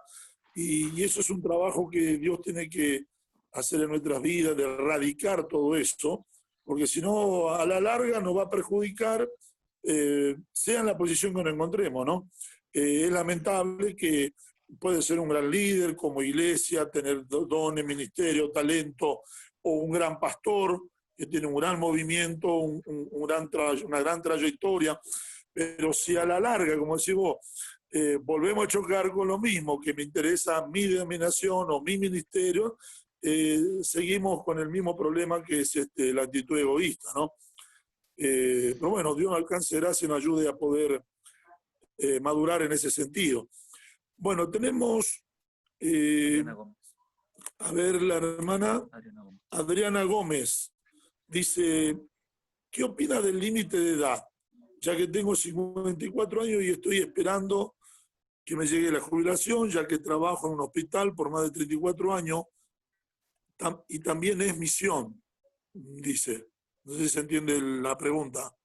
A: Y eso es un trabajo que Dios tiene que hacer en nuestras vidas, de erradicar todo eso, porque si no, a la larga nos va a perjudicar, sea en la posición que nos encontremos, ¿no? Es lamentable que puede ser un gran líder como iglesia, tener dones, ministerio, talento, o un gran pastor que tiene un gran movimiento, una gran trayectoria, pero si a la larga, como decís vos, volvemos a chocar con lo mismo, que me interesa mi denominación o mi ministerio, seguimos con el mismo problema que es la actitud egoísta, ¿no? Pero bueno, Dios nos alcance gracia y nos ayude a poder madurar en ese sentido. Bueno, tenemos,
E: Adriana Gómez.
A: a ver, la hermana
E: Adriana Gómez.
A: Adriana Gómez dice, ¿qué opina del límite de edad? Ya que tengo 54 años y estoy esperando que me llegue la jubilación, ya que trabajo en un hospital por más de 34 años y también es misión, dice. No sé si se entiende la pregunta.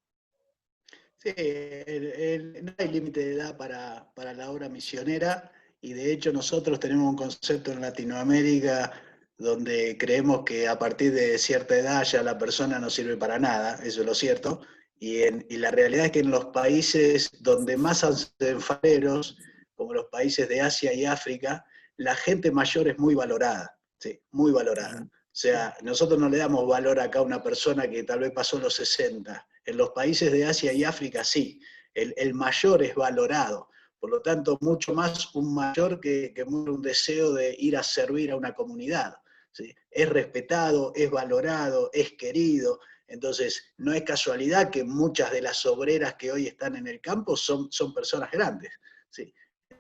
D: Sí, no hay límite de edad para la obra misionera, y de hecho nosotros tenemos un concepto en Latinoamérica donde creemos que a partir de cierta edad ya la persona no sirve para nada, eso es lo cierto, y la realidad es que en los países donde más hacen fareros, como los países de Asia y África, la gente mayor es muy valorada, sí, muy valorada. O sea, nosotros no le damos valor acá a una persona que tal vez pasó los 60. En los países de Asia y África sí, el mayor es valorado. Por lo tanto, mucho más un mayor que un deseo de ir a servir a una comunidad, ¿sí? Es respetado, es valorado, es querido. Entonces, no es casualidad que muchas de las obreras que hoy están en el campo son personas grandes, ¿sí?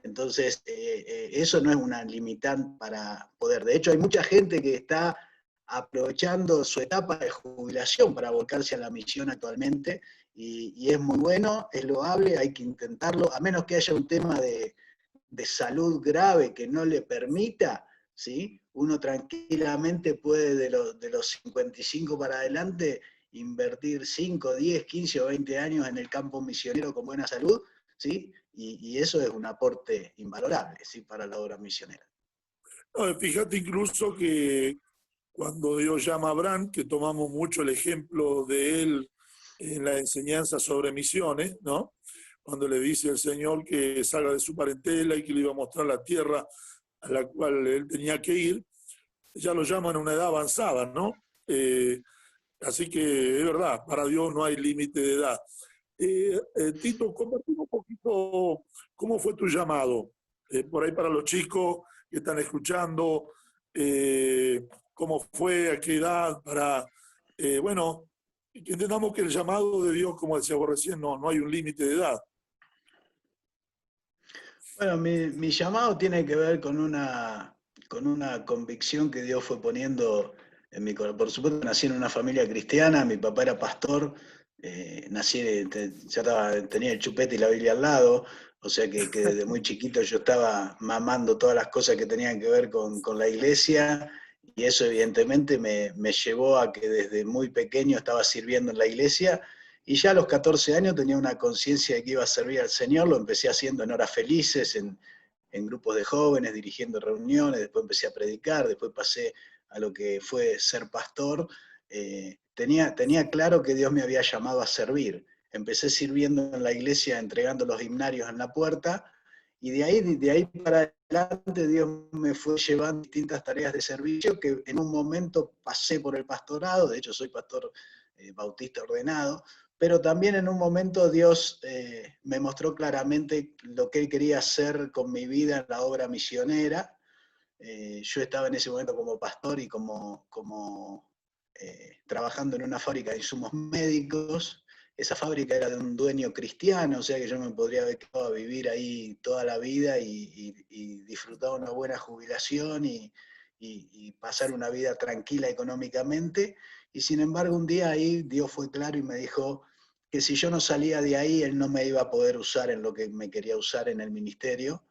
D: Entonces, eso no es una limitante para poder. De hecho, hay mucha gente que está aprovechando su etapa de jubilación para volcarse a la misión actualmente, y es muy bueno, es loable, hay que intentarlo, a menos que haya un tema de salud grave que no le permita, ¿sí? Uno tranquilamente puede de los 55 para adelante invertir 5, 10, 15 o 20 años en el campo misionero con buena salud, ¿sí? Y eso es un aporte invalorable, ¿sí?, para la obra misionera.
A: No, fíjate incluso que cuando Dios llama a Abraham, que tomamos mucho el ejemplo de él en la enseñanza sobre misiones, ¿no? Cuando le dice el Señor que salga de su parentela y que le iba a mostrar la tierra a la cual él tenía que ir, ya lo llaman a una edad avanzada, ¿no? Así que es verdad, para Dios no hay límite de edad. Tito, compartimos un poquito cómo fue tu llamado, por ahí para los chicos que están escuchando, cómo fue, a qué edad, para, bueno, que entendamos que el llamado de Dios, como decía vos recién, no hay un límite de edad.
D: Bueno, mi llamado tiene que ver con una convicción que Dios fue poniendo en mi corazón. Por supuesto, nací en una familia cristiana, mi papá era pastor, tenía el chupete y la Biblia al lado, o sea que desde muy chiquito yo estaba mamando todas las cosas que tenían que ver con la iglesia, y eso evidentemente me llevó a que desde muy pequeño estaba sirviendo en la iglesia. Y ya a los 14 años tenía una conciencia de que iba a servir al Señor, lo empecé haciendo en horas felices, en grupos de jóvenes, dirigiendo reuniones, después empecé a predicar, después pasé a lo que fue ser pastor. Tenía claro que Dios me había llamado a servir. Empecé sirviendo en la iglesia, entregando los himnarios en la puerta, y de ahí para adelante Dios me fue llevando distintas tareas de servicio, que en un momento pasé por el pastorado, de hecho soy pastor bautista ordenado, pero también en un momento Dios me mostró claramente lo que Él quería hacer con mi vida en la obra misionera. Yo estaba en ese momento como pastor y como trabajando en una fábrica de insumos médicos. Esa fábrica era de un dueño cristiano, o sea que yo me podría haber quedado a vivir ahí toda la vida y disfrutar una buena jubilación y pasar una vida tranquila económicamente. Y sin embargo, un día ahí Dios fue claro y me dijo que si yo no salía de ahí, Él no me iba a poder usar en lo que me quería usar en el ministerio.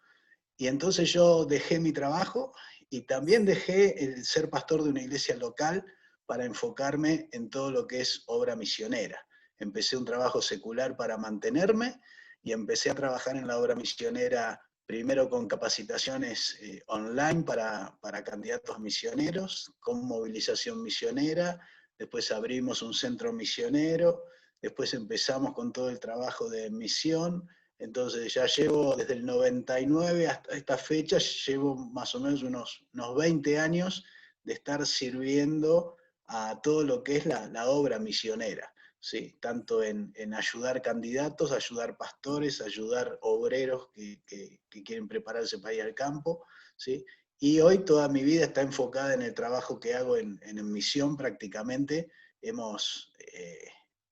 D: Y entonces yo dejé mi trabajo y también dejé el ser pastor de una iglesia local para enfocarme en todo lo que es obra misionera. Empecé un trabajo secular para mantenerme y empecé a trabajar en la obra misionera primero con capacitaciones online para candidatos misioneros, con movilización misionera, después abrimos un centro misionero, después empezamos con todo el trabajo de misión. Entonces ya llevo desde el 99 hasta esta fecha, llevo más o menos unos 20 años de estar sirviendo a todo lo que es la obra misionera, ¿sí? Tanto en ayudar candidatos, ayudar pastores, ayudar obreros que quieren prepararse para ir al campo, ¿sí? Y hoy toda mi vida está enfocada en el trabajo que hago en misión prácticamente. Hemos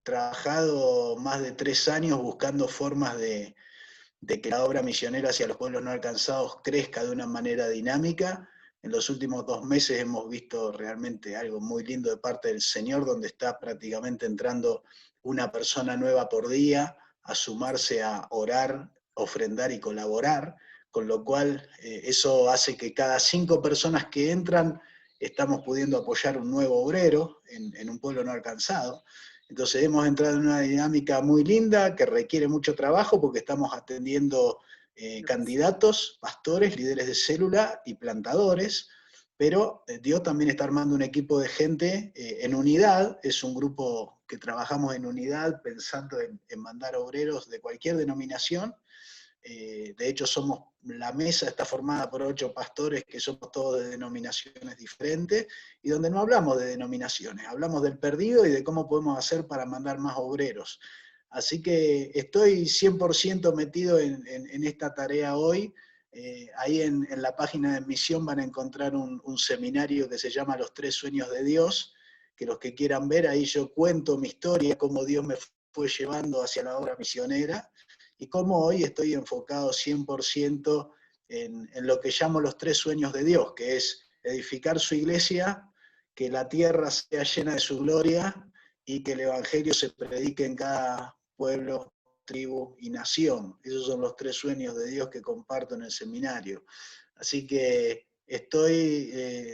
D: trabajado más de 3 años buscando formas de que la obra misionera hacia los pueblos no alcanzados crezca de una manera dinámica. En los últimos 2 meses hemos visto realmente algo muy lindo de parte del Señor, donde está prácticamente entrando una persona nueva por día a sumarse a orar, ofrendar y colaborar, con lo cual eso hace que cada 5 personas que entran estamos pudiendo apoyar un nuevo obrero en un pueblo no alcanzado. Entonces hemos entrado en una dinámica muy linda que requiere mucho trabajo porque estamos atendiendo candidatos, pastores, líderes de célula y plantadores, pero Dios también está armando un equipo de gente en unidad. Es un grupo que trabajamos en unidad pensando en mandar obreros de cualquier denominación. De hecho, la mesa está formada por 8 pastores que somos todos de denominaciones diferentes y donde no hablamos de denominaciones, hablamos del perdido y de cómo podemos hacer para mandar más obreros. Así que estoy 100% metido en esta tarea hoy. Ahí en la página de Misión van a encontrar un seminario que se llama Los 3 Sueños de Dios, que los que quieran ver, ahí yo cuento mi historia, cómo Dios me fue llevando hacia la obra misionera, y cómo hoy estoy enfocado 100% en lo que llamo los 3 sueños de Dios, que es edificar su iglesia, que la tierra sea llena de su gloria y que el evangelio se predique en cada pueblo, tribu y nación. Esos son los 3 sueños de Dios que comparto en el seminario. Así que estoy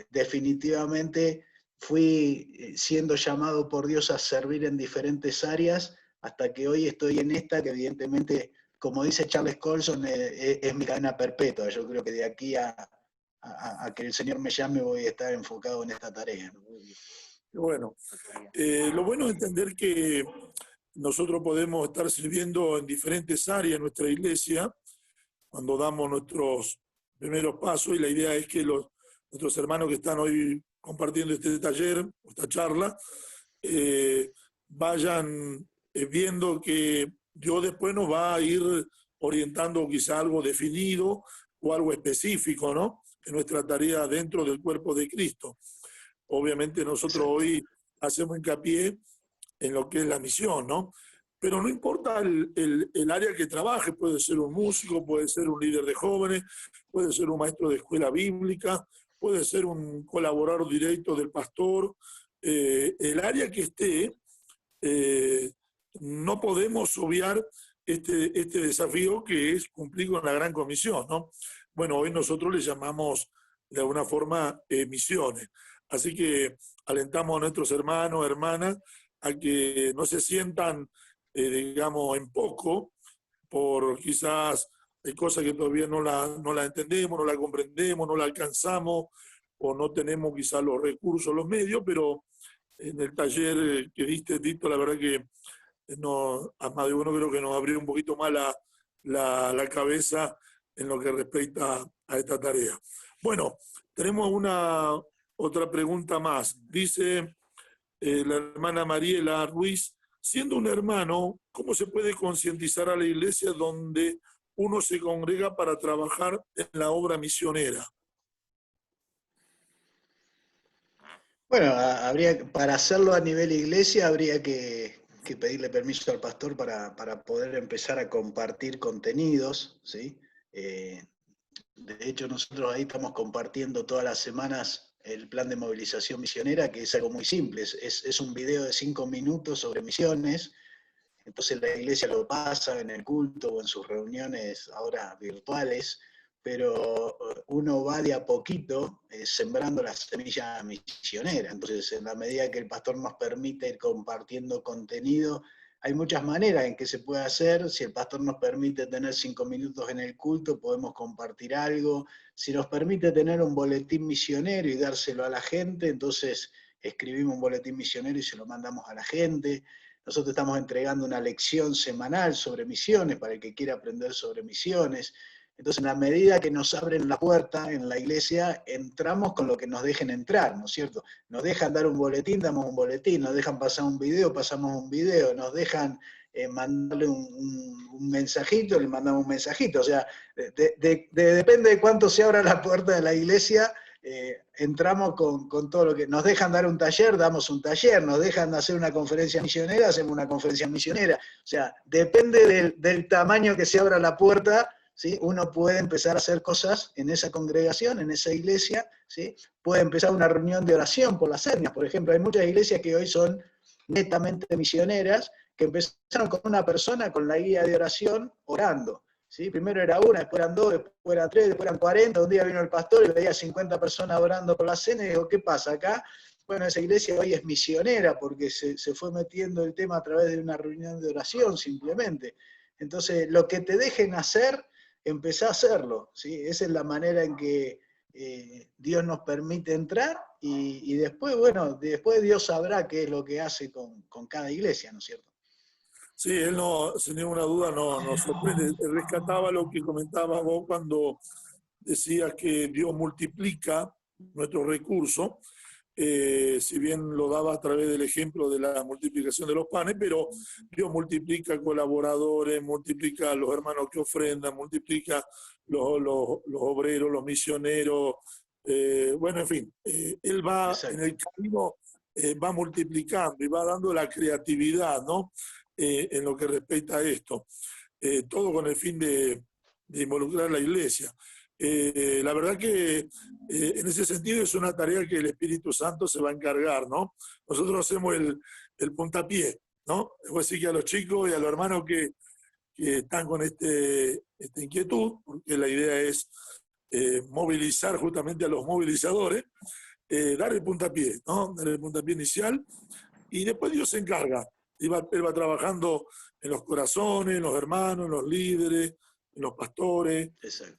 D: definitivamente, fui siendo llamado por Dios a servir en diferentes áreas, hasta que hoy estoy en esta, que evidentemente, como dice Charles Colson, es mi cadena perpetua. Yo creo que de aquí a que el Señor me llame voy a estar enfocado en esta tarea.
A: Bueno, lo bueno es entender que nosotros podemos estar sirviendo en diferentes áreas en nuestra iglesia cuando damos nuestros primeros pasos, y la idea es que nuestros hermanos que están hoy compartiendo este taller, esta charla, vayan viendo que Dios después nos va a ir orientando quizá algo definido o algo específico, ¿no?, en nuestra tarea dentro del cuerpo de Cristo. Obviamente nosotros hoy hacemos hincapié en lo que es la misión, ¿no? Pero no importa el área que trabaje, puede ser un músico, puede ser un líder de jóvenes, puede ser un maestro de escuela bíblica, puede ser un colaborador directo del pastor. El área que esté, no podemos obviar este desafío que es cumplir con la gran comisión, ¿no? Bueno, hoy nosotros le llamamos de alguna forma misiones. Así que alentamos a nuestros hermanos, hermanas, a que no se sientan, digamos, en poco, por quizás hay cosas que todavía no la entendemos, no la comprendemos, no la alcanzamos, o no tenemos quizás los recursos, los medios, pero en el taller que diste, Tito, la verdad que a más de uno creo que nos abrió un poquito más la cabeza en lo que respecta a esta tarea. Bueno, tenemos otra pregunta más. Dice la hermana Mariela Ruiz: siendo un hermano, ¿cómo se puede concientizar a la iglesia donde uno se congrega para trabajar en la obra misionera?
D: Bueno, para hacerlo a nivel iglesia habría que pedirle permiso al pastor para poder empezar a compartir contenidos, ¿sí? De hecho, nosotros ahí estamos compartiendo todas las semanas el plan de movilización misionera, que es algo muy simple, es un video de 5 minutos sobre misiones. Entonces la iglesia lo pasa en el culto o en sus reuniones ahora virtuales, pero uno va de a poquito sembrando la semilla misionera. Entonces, en la medida que el pastor nos permite ir compartiendo contenido, hay muchas maneras en que se puede hacer. Si el pastor nos permite tener 5 minutos en el culto, podemos compartir algo. Si nos permite tener un boletín misionero y dárselo a la gente, entonces escribimos un boletín misionero y se lo mandamos a la gente. Nosotros estamos entregando una lección semanal sobre misiones para el que quiera aprender sobre misiones. Entonces, en la medida que nos abren la puerta en la iglesia, entramos con lo que nos dejen entrar, ¿no es cierto? Nos dejan dar un boletín, damos un boletín, nos dejan pasar un video, pasamos un video, nos dejan mandarle un mensajito, le mandamos un mensajito. O sea, depende de cuánto se abra la puerta de la iglesia, entramos con todo lo que... Nos dejan dar un taller, damos un taller, nos dejan hacer una conferencia misionera, hacemos una conferencia misionera. O sea, depende del tamaño que se abra la puerta, ¿sí? Uno puede empezar a hacer cosas en esa congregación, en esa iglesia, ¿sí? Puede empezar una reunión de oración por las etnias. Por ejemplo, hay muchas iglesias que hoy son netamente misioneras, que empezaron con una persona con la guía de oración orando. ¿Sí? Primero era una, después eran dos, después eran tres, después eran 40. Un día vino el pastor y veía 50 personas orando por la cena y dijo, ¿qué pasa acá? Bueno, esa iglesia hoy es misionera porque se fue metiendo el tema a través de una reunión de oración simplemente. Entonces, lo que te dejen hacer, empezá a hacerlo. ¿Sí? Esa es la manera en que Dios nos permite entrar y después, bueno, después Dios sabrá qué es lo que hace con cada iglesia, ¿no es cierto?
A: Sí, él no, sin ninguna duda nos sorprende. Rescataba lo que comentabas vos cuando decías que Dios multiplica nuestros recursos, si bien lo daba a través del ejemplo de la multiplicación de los panes, pero Dios multiplica colaboradores, multiplica a los hermanos que ofrendan, multiplica los obreros, los misioneros, bueno, en fin, Él va
D: Exacto.
A: en el camino, va multiplicando y va dando la creatividad, ¿no? En lo que respecta a esto. Todo con el fin de involucrar a la iglesia. La verdad que en ese sentido es una tarea que el Espíritu Santo se va a encargar, ¿no? Nosotros hacemos el puntapié, ¿no? Es decir, que a los chicos y a los hermanos que están con esta inquietud, porque la idea es movilizar justamente a los movilizadores, dar el puntapié, ¿no? Dar el puntapié inicial y después Dios se encarga. Él va trabajando en los corazones, en los hermanos, en los líderes, en los pastores,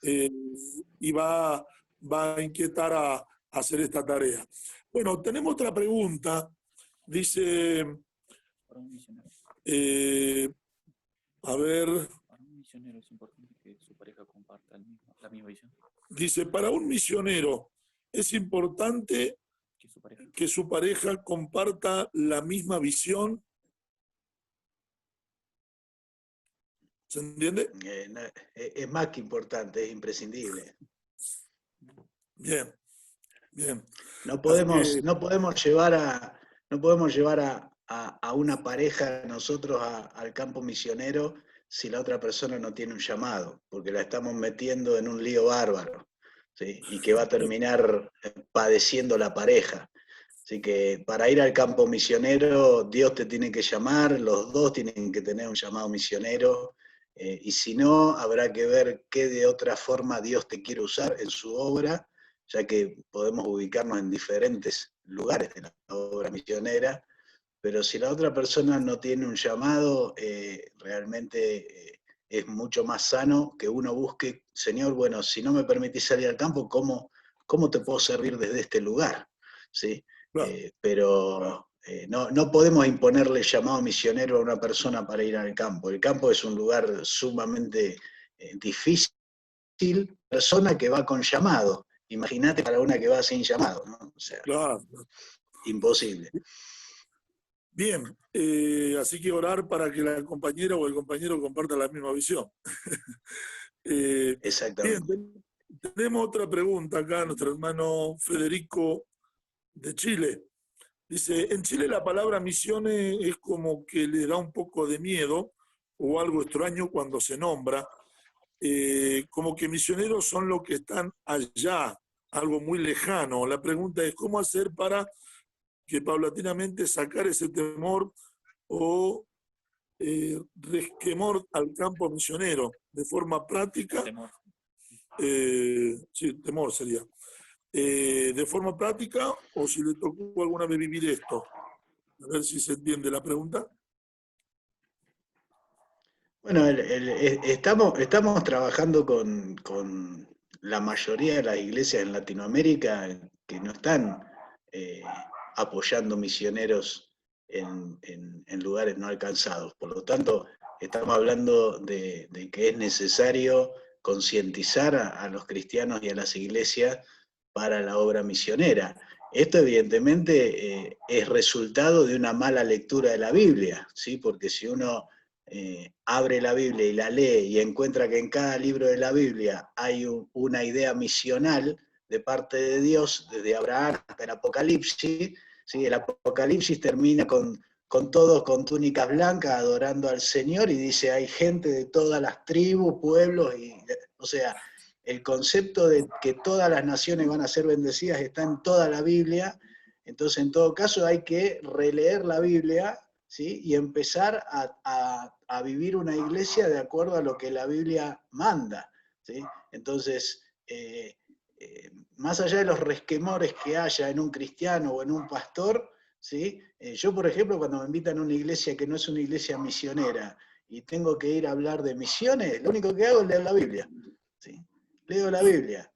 A: y va a inquietar a hacer esta tarea. Bueno, tenemos otra pregunta. Dice, a ver,
E: Para un misionero es importante que su pareja comparta la misma visión.
A: dice, para un misionero es importante que su pareja comparta la misma visión. ¿Se entiende?
D: Es más que importante, es imprescindible.
A: Bien, bien.
D: No podemos llevar a una pareja nosotros al campo misionero si la otra persona no tiene un llamado, porque la estamos metiendo en un lío bárbaro, ¿sí? Y que va a terminar padeciendo la pareja. Así que para ir al campo misionero, Dios te tiene que llamar, los dos tienen que tener un llamado misionero, y si no, habrá que ver qué de otra forma Dios te quiere usar en su obra, ya que podemos ubicarnos en diferentes lugares de la obra misionera, pero si la otra persona no tiene un llamado, realmente es mucho más sano que uno busque, Señor, bueno, si no me permitís salir al campo, ¿cómo te puedo servir desde este lugar? ¿Sí? Pero no podemos imponerle llamado misionero a una persona para ir al campo. El campo es un lugar sumamente difícil, persona que va con llamado. Imagínate para una que va sin llamado, ¿no? O sea,
A: claro.
D: Imposible.
A: Bien, así que orar para que la compañera o el compañero comparta la misma visión.
D: Exactamente.
A: Bien, tenemos otra pregunta acá, nuestro hermano Federico de Chile. Dice, en Chile la palabra misiones es como que le da un poco de miedo o algo extraño cuando se nombra, como que misioneros son los que están allá, algo muy lejano. La pregunta es, ¿cómo hacer para que paulatinamente sacar ese temor o resquemor al campo misionero de forma práctica?
E: Temor.
A: Sí, temor sería. De forma práctica o si le tocó alguna vez vivir esto. A ver si se entiende la pregunta.
D: Bueno, estamos trabajando con la mayoría de las iglesias en Latinoamérica que no están eh, apoyando misioneros en lugares no alcanzados. Por lo tanto, estamos hablando de que es necesario concientizar a los cristianos y a las iglesias para la obra misionera. Esto evidentemente es resultado de una mala lectura de la Biblia, ¿sí? Porque si uno abre la Biblia y la lee y encuentra que en cada libro de la Biblia hay una idea misional de parte de Dios, desde Abraham hasta el Apocalipsis, ¿sí? El Apocalipsis termina con todos con túnicas blancas adorando al Señor y dice hay gente de todas las tribus, pueblos, o sea, el concepto de que todas las naciones van a ser bendecidas está en toda la Biblia. Entonces, en todo caso, hay que releer la Biblia, ¿sí? Y empezar a vivir una iglesia de acuerdo a lo que la Biblia manda, ¿sí? Entonces, más allá de los resquemores que haya en un cristiano o en un pastor, ¿sí? Yo, por ejemplo, cuando me invitan a una iglesia que no es una iglesia misionera y tengo que ir a hablar de misiones, lo único que hago es leer la Biblia, ¿sí? Leo la Biblia,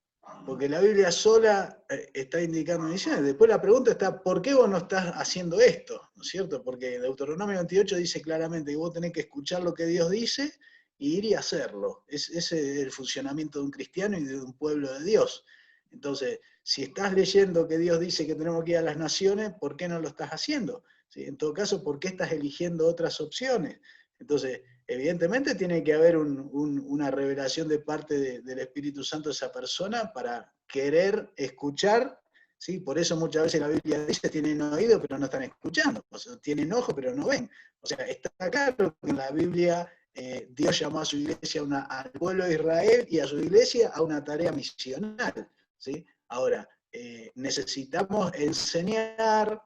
D: porque la Biblia sola está indicando misiones. Después la pregunta está, ¿por qué vos no estás haciendo esto? ¿No es cierto? Porque Deuteronomio 28 dice claramente que vos tenés que escuchar lo que Dios dice y ir y hacerlo. Ese es el funcionamiento de un cristiano y de un pueblo de Dios. Entonces, si estás leyendo que Dios dice que tenemos que ir a las naciones, ¿por qué no lo estás haciendo? ¿Sí? En todo caso, ¿por qué estás eligiendo otras opciones? Entonces, evidentemente tiene que haber una revelación de parte del Espíritu Santo de esa persona para querer escuchar, ¿sí? Por eso muchas veces la Biblia dice tienen oído pero no están escuchando, o sea, tienen ojo pero no ven. O sea, está claro que en la Biblia Dios llamó a su iglesia al pueblo de Israel y a su iglesia a una tarea misional, ¿sí? Ahora, necesitamos enseñar,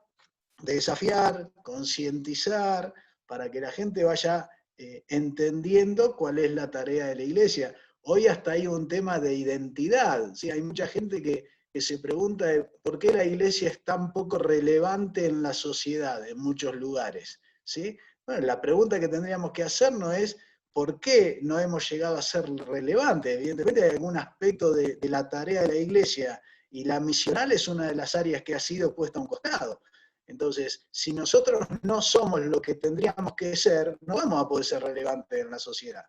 D: desafiar, concientizar, para que la gente vaya entendiendo cuál es la tarea de la iglesia. Hoy hasta hay un tema de identidad, ¿sí? Hay mucha gente que se pregunta por qué la iglesia es tan poco relevante en la sociedad, en muchos lugares, ¿sí? Bueno, la pregunta que tendríamos que hacernos es ¿por qué no hemos llegado a ser relevantes? Evidentemente hay algún aspecto de la tarea de la iglesia y la misional es una de las áreas que ha sido puesta a un costado. Entonces, si nosotros no somos lo que tendríamos que ser, no vamos a poder ser relevantes en la sociedad.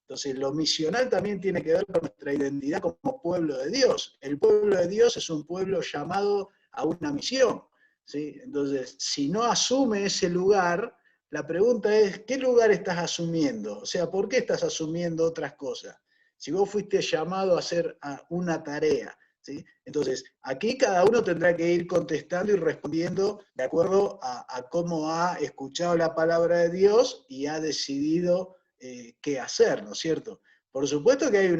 D: Entonces, lo misional también tiene que ver con nuestra identidad como pueblo de Dios. El pueblo de Dios es un pueblo llamado a una misión, ¿sí? Entonces, si no asume ese lugar, la pregunta es, ¿qué lugar estás asumiendo? O sea, ¿por qué estás asumiendo otras cosas? Si vos fuiste llamado a hacer una tarea, ¿sí? Entonces, aquí cada uno tendrá que ir contestando y respondiendo de acuerdo a cómo ha escuchado la palabra de Dios y ha decidido qué hacer, ¿no es cierto? Por supuesto que hay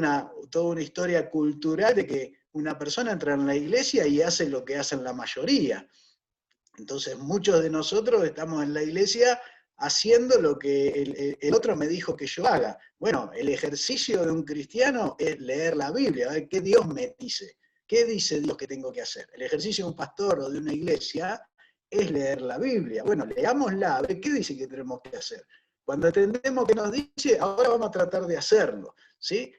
D: toda una historia cultural de que una persona entra en la iglesia y hace lo que hacen la mayoría. Entonces, muchos de nosotros estamos en la iglesia haciendo lo que el otro me dijo que yo haga. Bueno, el ejercicio de un cristiano es leer la Biblia, a ver qué Dios me dice. ¿Qué dice Dios que tengo que hacer? El ejercicio de un pastor o de una iglesia es leer la Biblia. Bueno, leámosla, a ver qué dice que tenemos que hacer. Cuando entendemos qué nos dice, ahora vamos a tratar de hacerlo, ¿sí?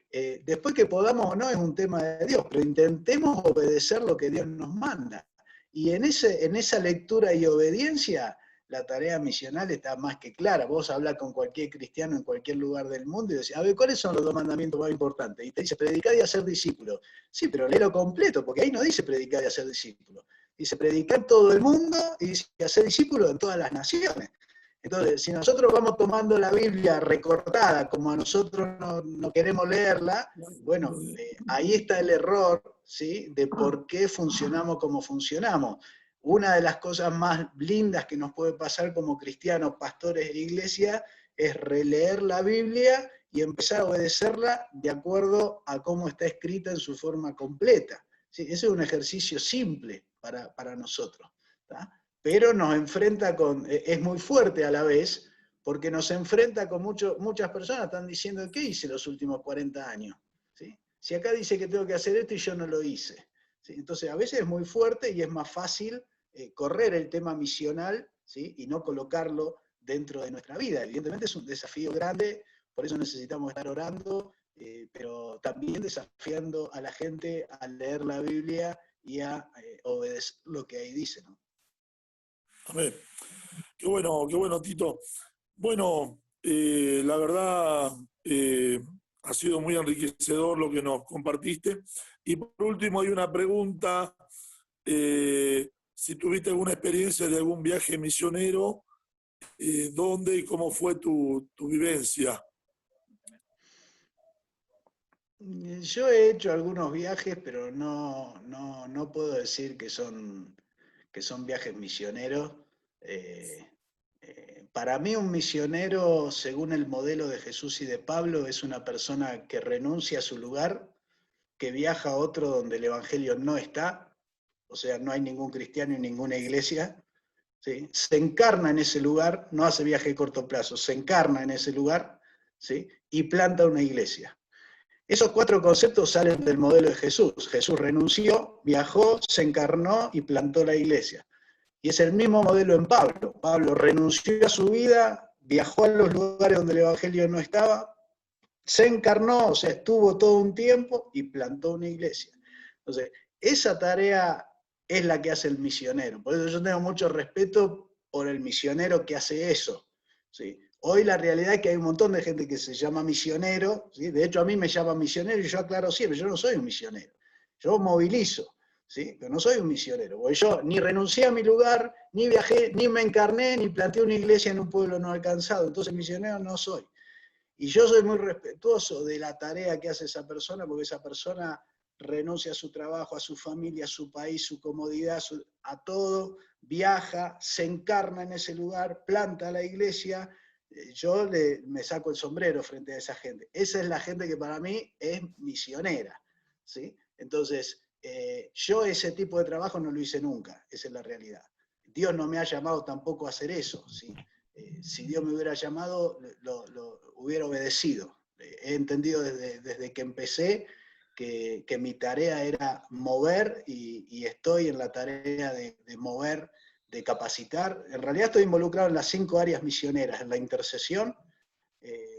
D: Después que podamos o no es un tema de Dios, pero intentemos obedecer lo que Dios nos manda. Y en esa lectura y obediencia, la tarea misional está más que clara. Vos hablas con cualquier cristiano en cualquier lugar del mundo y decís, a ver, ¿cuáles son los 2 mandamientos más importantes? Y te dice, predicar y hacer discípulos. Sí, pero léelo completo, porque ahí no dice predicar y hacer discípulos. Dice predicar en todo el mundo y dice hacer discípulos en todas las naciones. Entonces, si nosotros vamos tomando la Biblia recortada, como a nosotros no queremos leerla, bueno, ahí está el error, ¿sí? De por qué funcionamos como funcionamos. una de las cosas más lindas que nos puede pasar como cristianos, pastores de iglesia, es releer la Biblia y empezar a obedecerla de acuerdo a cómo está escrita en su forma completa. ¿Sí? Ese es un ejercicio simple para nosotros, ¿tá? Pero nos enfrenta con, es muy fuerte a la vez, porque nos enfrenta con muchas personas están diciendo, ¿qué hice los últimos 40 años? ¿Sí? Si acá dice que tengo que hacer esto y yo no lo hice. ¿Sí? Entonces a veces es muy fuerte y es más fácil correr el tema misional, ¿sí? Y no colocarlo dentro de nuestra vida. Evidentemente es un desafío grande, por eso necesitamos estar orando, pero también desafiando a la gente a leer la Biblia y a obedecer lo que ahí dice, ¿no?
A: Amén. Qué bueno, Tito. Bueno, la verdad ha sido muy enriquecedor lo que nos compartiste. Y por último hay una pregunta, si tuviste alguna experiencia de algún viaje misionero, ¿dónde y cómo fue tu vivencia?
D: Yo he hecho algunos viajes, pero no puedo decir que son viajes misioneros. Para mí un misionero, según el modelo de Jesús y de Pablo, es una persona que renuncia a su lugar, que viaja a otro donde el Evangelio no está, o sea, no hay ningún cristiano y ninguna iglesia, ¿sí? Se encarna en ese lugar, no hace viaje de corto plazo, se encarna en ese lugar, ¿sí? Y planta una iglesia. Esos 4 conceptos salen del modelo de Jesús. Jesús renunció, viajó, se encarnó y plantó la iglesia. Y es el mismo modelo en Pablo. Pablo renunció a su vida, viajó a los lugares donde el Evangelio no estaba, se encarnó, o sea, estuvo todo un tiempo y plantó una iglesia. Entonces, esa tarea es la que hace el misionero. Por eso yo tengo mucho respeto por el misionero que hace eso, ¿sí? Hoy la realidad es que hay un montón de gente que se llama misionero, ¿sí? De hecho a mí me llaman misionero y yo aclaro siempre, yo no soy un misionero, yo movilizo, ¿sí? Pero no soy un misionero, porque yo ni renuncié a mi lugar, ni viajé, ni me encarné, ni planteé una iglesia en un pueblo no alcanzado, entonces misionero no soy. Y yo soy muy respetuoso de la tarea que hace esa persona, porque esa persona renuncia a su trabajo, a su familia, a su país, su comodidad, a todo, viaja, se encarna en ese lugar, planta la iglesia. Yo me saco el sombrero frente a esa gente. Esa es la gente que para mí es misionera, ¿sí? Entonces, yo ese tipo de trabajo no lo hice nunca, esa es la realidad. Dios no me ha llamado tampoco a hacer eso, ¿sí? Si Dios me hubiera llamado, lo hubiera obedecido. He entendido desde que empecé que mi tarea era mover y estoy en la tarea de mover, de capacitar. En realidad estoy involucrado en las 5 áreas misioneras, en la intercesión,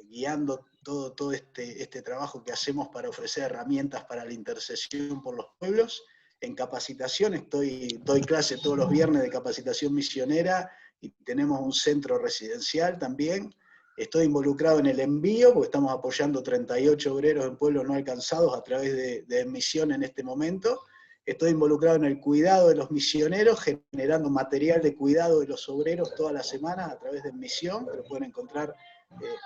D: guiando todo este trabajo que hacemos para ofrecer herramientas para la intercesión por los pueblos. En capacitación doy clase todos los viernes de capacitación misionera y tenemos un centro residencial también. Estoy involucrado en el envío, porque estamos apoyando 38 obreros en pueblos no alcanzados a través de misión en este momento. Estoy involucrado en el cuidado de los misioneros, generando material de cuidado de los obreros todas las semanas a través de misión, que lo pueden encontrar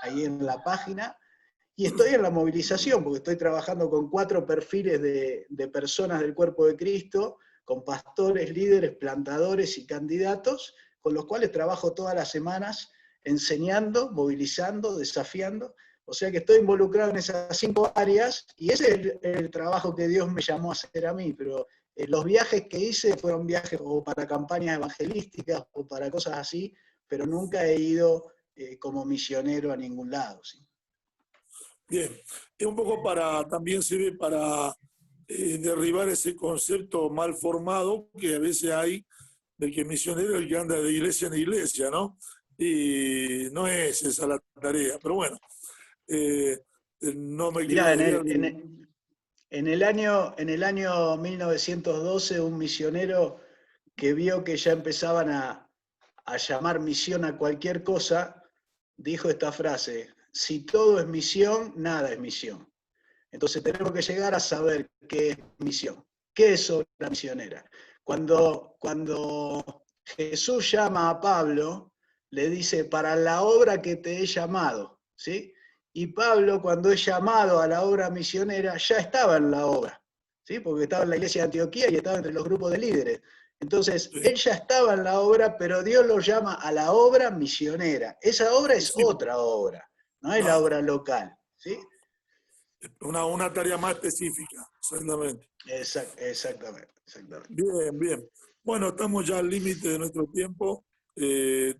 D: ahí en la página. Y estoy en la movilización, porque estoy trabajando con 4 perfiles de personas del cuerpo de Cristo, con pastores, líderes, plantadores y candidatos, con los cuales trabajo todas las semanas enseñando, movilizando, desafiando. O sea que estoy involucrado en esas 5 áreas y ese es el trabajo que Dios me llamó a hacer a mí. Pero los viajes que hice fueron viajes o para campañas evangelísticas o para cosas así, pero nunca he ido como misionero a ningún lado, ¿sí?
A: Bien, es un poco también sirve para derribar ese concepto mal formado que a veces hay del que misionero es el que anda de iglesia en iglesia, ¿no? Y no es esa la tarea, pero bueno, no me quiero
D: Mirá,
A: desviar.
D: en el año 1912, un misionero que vio que ya empezaban a llamar misión a cualquier cosa, dijo esta frase: si todo es misión, nada es misión. Entonces tenemos que llegar a saber qué es misión, qué es obra misionera. Cuando Jesús llama a Pablo, le dice: para la obra que te he llamado, ¿sí? Y Pablo, cuando es llamado a la obra misionera, ya estaba en la obra, ¿sí? Porque estaba en la iglesia de Antioquía y estaba entre los grupos de líderes. Entonces,
A: Sí.
D: él ya estaba en la obra, pero Dios lo llama a la obra misionera. Esa obra es
A: Sí.
D: otra obra, no es la
A: Claro.
D: obra local, ¿sí?
A: Una tarea más específica, exactamente.
D: Exactamente.
A: Bien, bien. Bueno, estamos ya al límite de nuestro tiempo.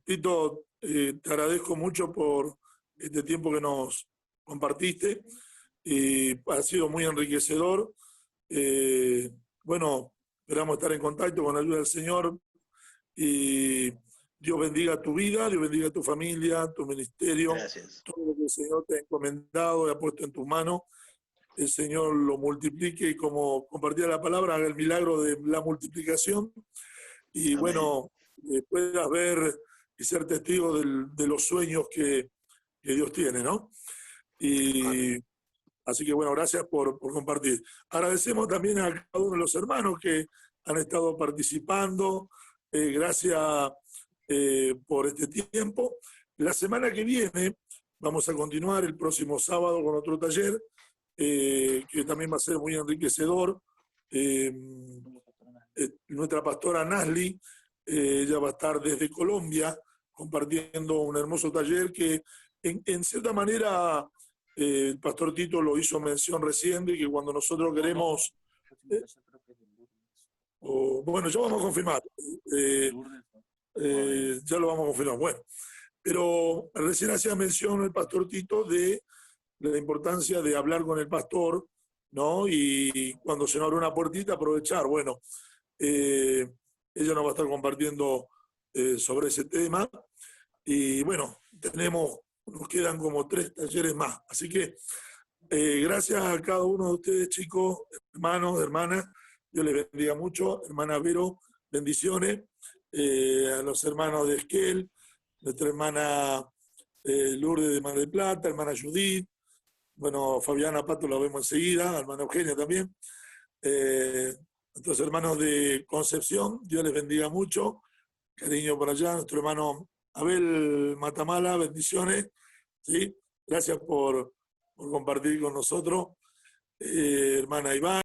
A: Tito, te agradezco mucho por este tiempo que nos compartiste. Ha sido muy enriquecedor. Bueno, esperamos estar en contacto con la ayuda del Señor. Y Dios bendiga tu vida, Dios bendiga tu familia, tu ministerio,
D: Gracias.
A: todo lo que el Señor te ha encomendado y ha puesto en tus manos. El Señor lo multiplique y, como compartía la palabra, haga el milagro de la multiplicación y
D: Amén.
A: bueno, puedas ver y ser testigo de los sueños que Dios tiene, ¿no? Y así que bueno, gracias por compartir. Agradecemos también a cada uno de los hermanos que han estado participando. Gracias por este tiempo. La semana que viene vamos a continuar el próximo sábado con otro taller que también va a ser muy enriquecedor. Nuestra pastora Nasli, ella va a estar desde Colombia compartiendo un hermoso taller que en cierta manera el pastor Tito lo hizo mención recién de que cuando nosotros queremos, bueno, ya vamos a confirmar, ya lo vamos a confirmar, bueno, pero recién hacía mención el pastor Tito de la importancia de hablar con el pastor, ¿no? Y cuando se nos abre una puertita, aprovechar. Bueno, ella nos va a estar compartiendo sobre ese tema. Y bueno, nos quedan como 3 talleres más. Así que gracias a cada uno de ustedes, chicos, hermanos, hermanas. Dios les bendiga mucho. Hermana Vero, bendiciones. A los hermanos de Esquel, nuestra hermana Lourdes de Mar del Plata, hermana Judith. Bueno, Fabiana Pato la vemos enseguida, hermana Eugenia también. Nuestros hermanos de Concepción, Dios les bendiga mucho. Cariño por allá. Nuestro hermano Abel Matamala, bendiciones. ¿Sí? Gracias por compartir con nosotros. Hermana Iván.